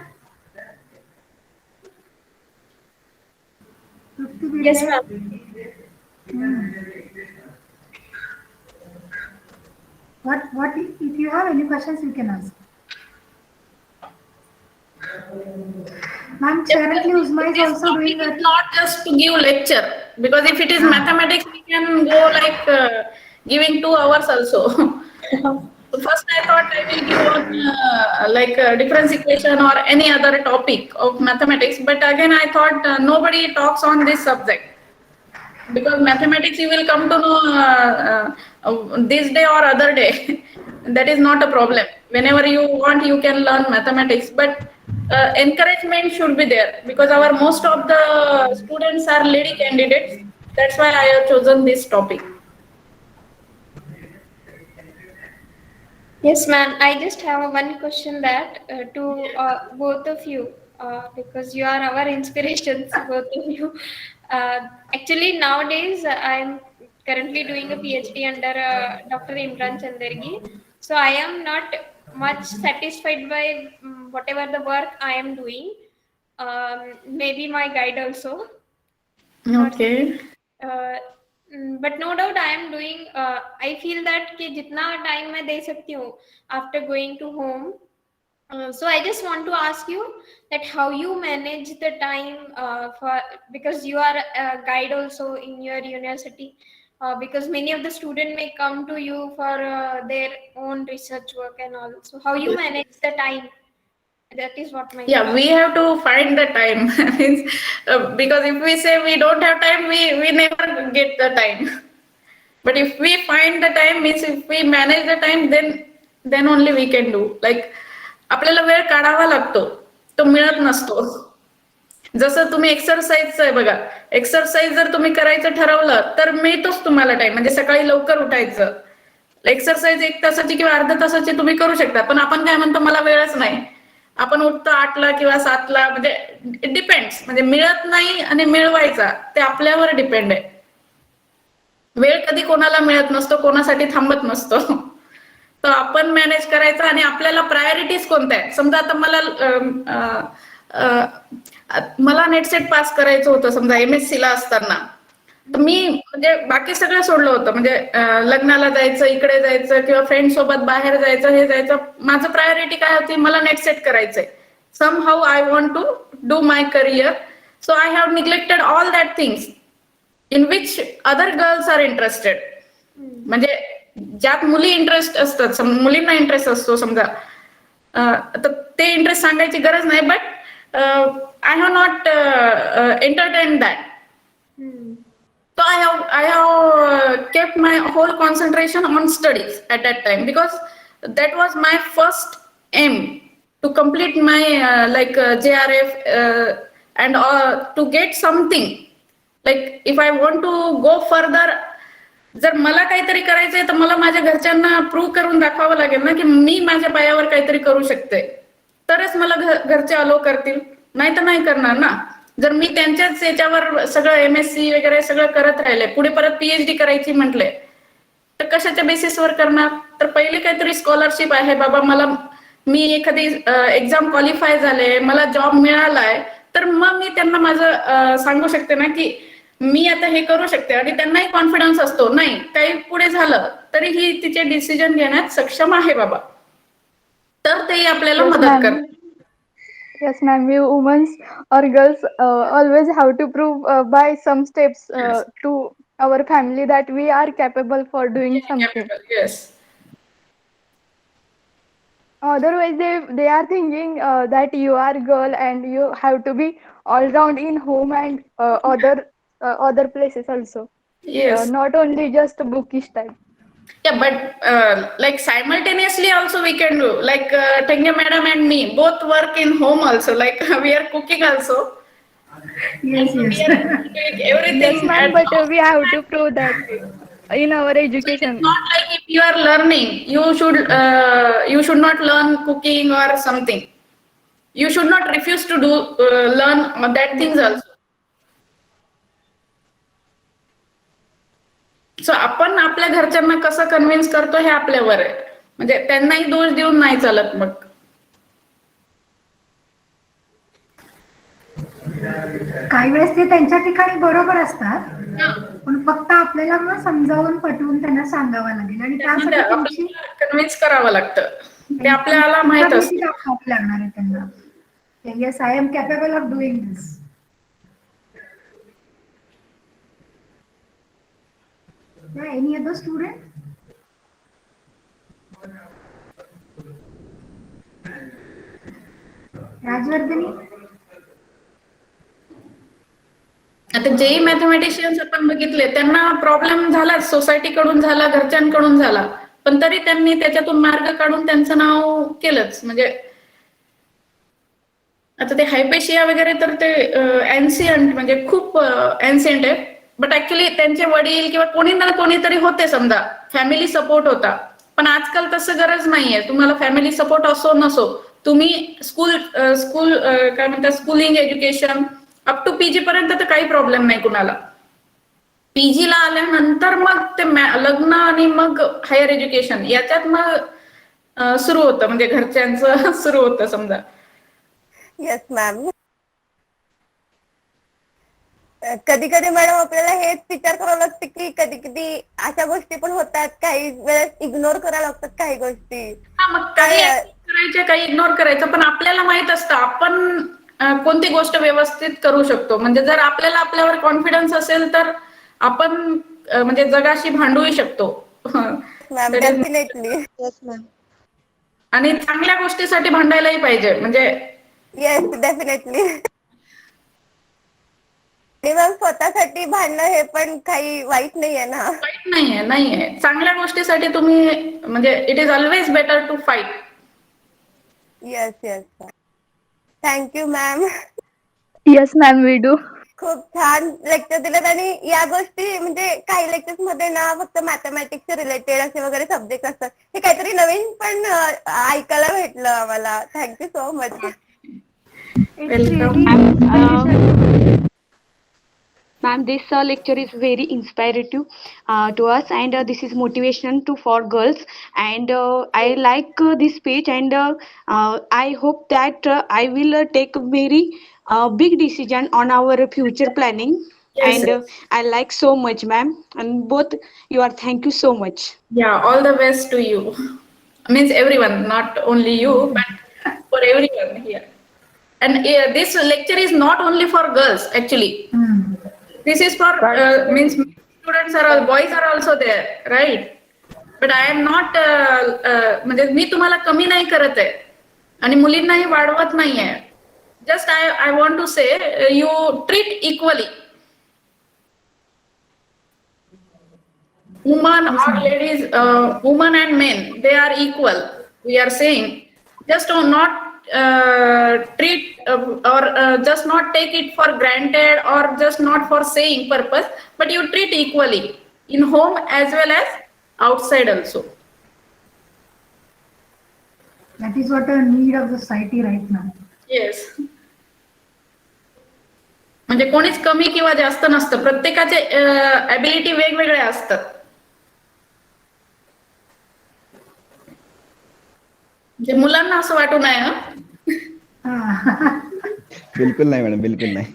Yes, ma'am. What if you have any questions you can ask. Ma'am, currently Uzma is also doing that. It's not just to give lecture, because if it is mathematics, we can go like giving 2 hours also. First, I thought I will give on like difference equation or any other topic of mathematics, but again I thought nobody talks on this subject. Because mathematics you will come to know this day or other day. That is not a problem. Whenever you want, you can learn mathematics. But encouragement should be there, because our most of the students are lady candidates. That's why I have chosen this topic. Yes, ma'am. I just have one question that to both of you, because you are our inspirations, both of you. Actually, nowadays I'm currently doing a PhD under Dr. Imran Chandargi. So I am not much satisfied by whatever the work I am doing. Maybe my guide also. Okay. But no doubt I am doing. I feel that कि जितना time मैं दे सकती हूँ after going to home. So I just want to ask you that how you manage the time because you are a guide also in your university. Because many of the students may come to you for their own research work and all. So how you manage the time? That is what my we have to find the time. Because if we say we don't have time, we never get the time. But if we find the time, means if we manage the time, then only we can do. Like आपल्याला वेळ काढावा लागतो, तो मिळत नसतो. जसं तुम्ही एक्सरसाइजचं आहे बघा, एक्सरसाइज जर तुम्ही करायचं ठरवलं तर मिळतोच तुम्हाला टाइम. म्हणजे सकाळी लवकर उठायचं, एक्सरसाइज 1 तासाची किंवा अर्ध्या तासाची तुम्ही करू शकता, पण आपण काय म्हणतो मला वेळच नाही. आपण उठतो 8ला किंवा 7ला, म्हणजे इट डिपेंड्स, म्हणजे मिळत नाही आणि मिळवायचा ते आपल्यावर डिपेंड आहे. वेळ कधी कोणाला मिळत नसतो, कोणासाठी थांबत नसतो. तर आपण मॅनेज करायचा आणि आपल्याला प्रायोरिटीज कोणत्या आहेत. समजा आता मला नेट सेट पास करायचं होतं समजा MSc ला असताना, तर मी म्हणजे बाकी सगळं सोडलं होतं, म्हणजे लग्नाला जायचं, इकडे जायचं किंवा फ्रेंड सोबत बाहेर जायचं, हे जायचं. माझं प्रायोरिटी काय होती, मला नेट सेट करायचंय. Somehow I want to do my career, so I have neglected all that things in which other girls are interested. म्हणजे ज्यात मुली इंटरेस्ट असतात, मुलींना इंटरेस्ट असतो समजा, तर ते इंटरेस्ट सांगायची गरज नाही, but I have not entertain that. So I have kept my whole concentration on studies at that time, because that was my first aim to complete my JRF and to get something. Like if I want to go further, जर मला काहीतरी करायचंय तर मला माझ्या घरच्यांना prove करून दाखवावं लागेल ना की मी माझ्या पायावर काहीतरी करू शकते, तरच मला घरचे अलो करतील, नाही तर नाही करणार ना. जर मी त्यांच्याच याच्यावर सगळं MSc वगैरे सगळं करत राहिले, पुढे परत PhD करायची म्हटले, तर कशाच्या बेसिसवर करणार. तर पहिले काहीतरी स्कॉलरशिप आहे बाबा, मी एखादी एक्झाम क्वालिफाय झाले, मला जॉब मिळालाय, तर मग मी त्यांना माझं सांगू शकते ना की मी आता हे करू शकते. आणि त्यांनाही कॉन्फिडन्स असतो, नाही काही पुढे झालं तरीही तिचे डिसिजन घेण्यात सक्षम आहे बाबा, तर तेही आपल्याला मदत करतात. Yes, ma'am. We women or girls always have to prove by some steps Yes. to our family that we are capable for doing something. Yes. Otherwise, they are thinking that you are girl and you have to be all round in home and other places also. Yes. Not only just bookish type. Yeah, but like simultaneously also we can do. Like Tengya madam and me both work in home also. Like we are cooking also. Yes, We yes. are doing everything. Yes, ma'am. at But home. we have to prove that in our So it education. is not like if you are learning, you should not learn cooking or something. You should not refuse to do learn that things also. सो आपण आपल्या घरच्यांना कसं convince करतो हे आपल्यावर आहे, म्हणजे त्यांनाही दोष देऊन नाही चालत. मग काही वेळेस ते त्यांच्या ठिकाणी बरोबर असतात, पण फक्त आपल्याला मग समजावून पटवून त्यांना सांगावं लागेल आणि त्यासाठी तुमची कन्व्हिन्स करावं लागतं, ते आपल्याला माहित असतं. दाखवावी लागणार आहे त्यांना. Yes, I am capable of doing this. Any other student? Rajvardhani. आता जेई मॅथमॅटिशियन्स आपण बघितले, त्यांना प्रॉब्लेम झाला, सोसायटीकडून झाला, घरच्यांकडून झाला, पण तरी त्यांनी त्याच्यातून मार्ग काढून त्यांचं नाव केलंच. म्हणजे आता ते हायपेशिया वगैरे तर ते एन्सियंट, म्हणजे खूप एन्सियंट आहे. बट ऍक्च्युली त्यांचे वडील किंवा कोणी ना कोणीतरी होते, समजा फॅमिली सपोर्ट होता. पण आजकाल तसं गरज नाहीये, तुम्हाला फॅमिली सपोर्ट असो नसो, तुम्ही स्कूल काय म्हणतात, schooling education up to PG पर्यंत तर काही प्रॉब्लेम नाही कुणाला. PG ला आल्यानंतर मग ते लग्न आणि मग हायर एज्युकेशन याच्यात मग सुरू होतं, म्हणजे घरच्यांचं सुरू होतं समजा. Yes ma'am. कधी कधी मॅडम आपल्याला हेच विचार करावं लागतं की कधी कधी अशा गोष्टी पण होतात, काही वेळेस इग्नोर करायला लागतात काही गोष्टी. हा, मग काही करायचे, काही इग्नोर करायचं, पण आपल्याला माहित असतं आपण कोणती गोष्ट व्यवस्थित करू शकतो. म्हणजे जर आपल्याला आपल्यावर कॉन्फिडन्स असेल तर आपण म्हणजे जगाशी भांडूही शकतो. Ma'am definitely. Yes ma'am. आणि चांगल्या गोष्टीसाठी भांडायलाही पाहिजे. म्हणजे येस डेफिनेटली. मॅम स्वतःसाठी भांडणं हे पण काही वाईट नाहीये ना. वाईट नाहीये. चांगल्या गोष्टीसाठी तुम्ही, म्हणजे it is always better to fight. Yes yes. Thank you ma'am. Yes, ma'am. We do. खूप छान लेक्चर दिलेत आणि या गोष्टी म्हणजे काही लेक्चर्स मध्ये ना फक्त मॅथमॅटिक्स रिलेटेड असे वगैरे सब्जेक्ट असतात. हे काहीतरी नवीन पण ऐकायला भेटलं आम्हाला. Thank you so much. It's Welcome. really Ma'am, this lecture is very inspirative to us, and this is motivation to for girls. And I like this speech, and I hope that I will take a very big decision on our future planning. Yes, And yes. I like so much, ma'am, and both you are. Thank you so much. Yeah, all the best to you. Means everyone, not only you, but for everyone here. And this lecture is not only for girls, actually. This is for means students are all boys are also there, right? But I am not म्हणजे मी तुम्हाला कमी नाही करत आहे आणि मुलींनाही वाढवत नाहीये. Just I want to say you treat equally. Women or ladies, women and men, they are equal. We are saying just to not treat or just not take it for granted or just not for saying purpose, but you treat equally in home as well as outside also. That is what a need of the society right now. Yes. म्हणजे कोणीच कमी किंवा जास्त नसतं, प्रत्येकाचे ability वेगवेगळे असतात. म्हणजे मुलांना असं वाटू नये हं. बिलकुल नाही मॅडम, बिलकुल नाही.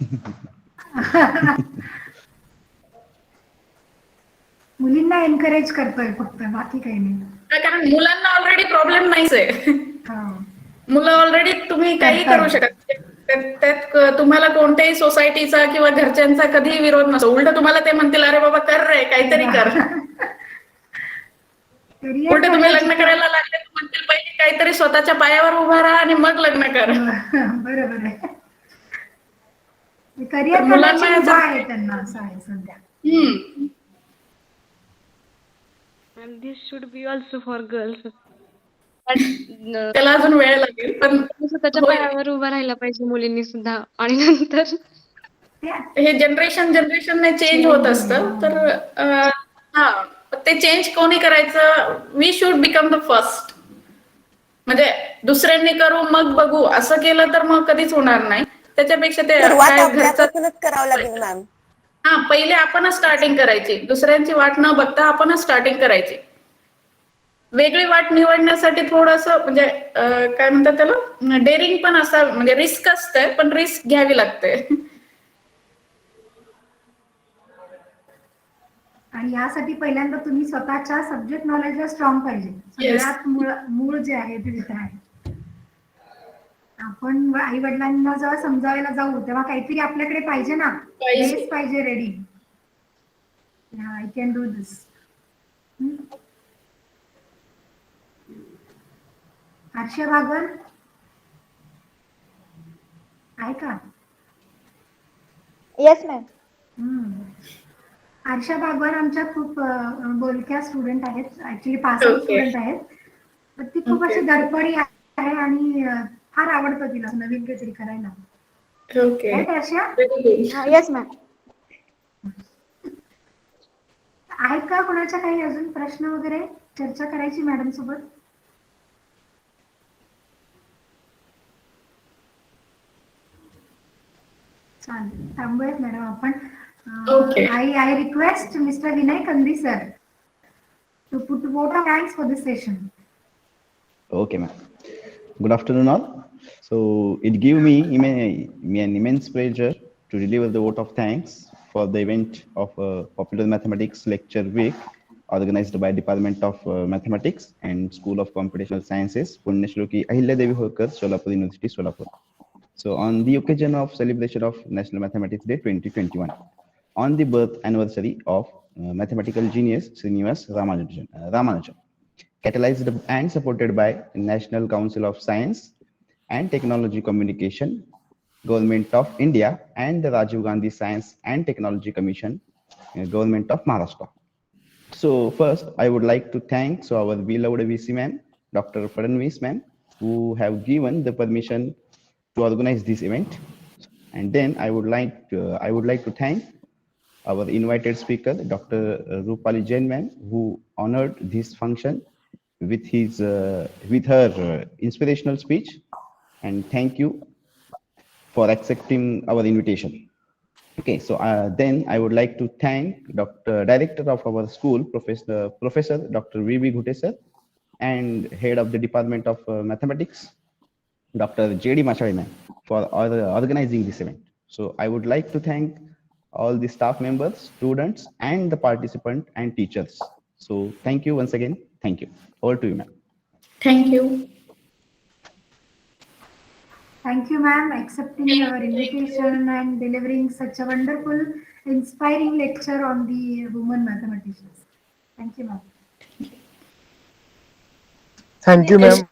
मुलींना एनकरेज करतोय फक्त, बाकी काही नाही. कारण मुलांना ऑलरेडी प्रॉब्लेम नाहीच आहे. मुलं ऑलरेडी तुम्ही काही करू शकत, त्यात तुम्हाला कोणत्याही सोसायटीचा किंवा घरच्यांचा कधीही विरोध नसतो. उलट तुम्हाला ते म्हणतील अरे बाबा कर रे, काहीतरी कर. उलट तुम्ही लग्न करायला लागले म्हणतील पहिले काहीतरी स्वतःच्या पायावर उभा राहा आणि मग लग्न कर. बरोबर आहे. करिअर मुलांना आहे त्यांना, असं आहे सध्या. and this should be also for girls. त्याला अजून वेळ लागेल, पण स्वतःच्या पायावर उभं राहायला पाहिजे मुलींनी सुद्धा. आणि नंतर हे जनरेशनने चेंज होत असतं. तर हा, ते चेंज कोणी करायचं? We should become the first. म्हणजे दुसऱ्यांनी करू मग बघू असं केलं तर मग कधीच होणार नाही. त्याच्यापेक्षा ते आपल्यापासूनच करावं लागेल मॅम. हा, पहिले आपणच स्टार्टिंग करायची, दुसऱ्यांची वाट न बघता आपणच स्टार्टिंग करायची. वेगळी वाट निवडण्यासाठी थोडस म्हणजे काय म्हणतात त्याला, डेअरिंग पण असावं. म्हणजे रिस्क असते, पण रिस्क घ्यावी लागते. आणि यासाठी पहिल्यांदा तुम्ही स्वतःच्या सब्जेक्ट नॉलेजला स्ट्रॉंग पाहिजे. सगळ्यात मूळ जे आहे ते तिथे आहे. आपण आई वडिलांना जेव्हा समजावायला जाऊ तेव्हा काहीतरी आपल्याकडे पाहिजे ना, बेस पाहिजे ready. I can do this. Harsha Bhagwat आहे का? Yes ma'am. हर्षा भागवत आमच्या खूप बोलक्या स्टुडंट आहेत, ऍक्च्युली पास आउट स्टुडंट आहेत. तर ती खूप अशी धडपडी आहे आणि फार आवडतं तिला नवीन काहीतरी करायला. ओके, हर्षा? Yes ma'am. आहेत का कोणाच्या काही अजून प्रश्न वगैरे चर्चा करायची मॅडम सोबत? चालेल, थांबूयात मॅडम आपण. I request Mr. Vinay Kandi sir to put vote of thanks for this session. Okay, ma'am. Good afternoon, all. So it gave me an immense pleasure to deliver the vote of thanks for the event of Popular Mathematics Lecture Week organized by Department of Mathematics and School of Computational Sciences, Punyashloki Ahilya Devi Holkar, Solapur University, Solapur. So on the occasion of celebration of National Mathematics Day 2021, on the birth anniversary of mathematical genius Srinivas Ramanujan, catalyzed and supported by National Council of Science and Technology Communication, Government of India, and the Rajiv Gandhi Science and Technology Commission, Government of Maharashtra. So first, I would like to thank our beloved VC ma'am, Dr. Fadnavis ma'am, who have given the permission to organize this event. And then I would like to thank our invited speaker, Dr. Rupali Jain ma'am, who honored this function with her inspirational speech. And thank you for accepting our invitation. Okay, so then I would like to thank Director of our school, Professor Dr. V.B. Ghute sir, and Head of the Department of Mathematics, Dr. J.D. Machare ma'am, for organizing this event. So I would like to thank all the staff members, students, and the participant and teachers. So thank you once again. Thank you. Over to you, ma'am. Thank you. Thank you, ma'am, accepting our invitation and delivering such a wonderful, inspiring lecture on the women mathematicians. Thank you, ma'am. Thank you, ma'am.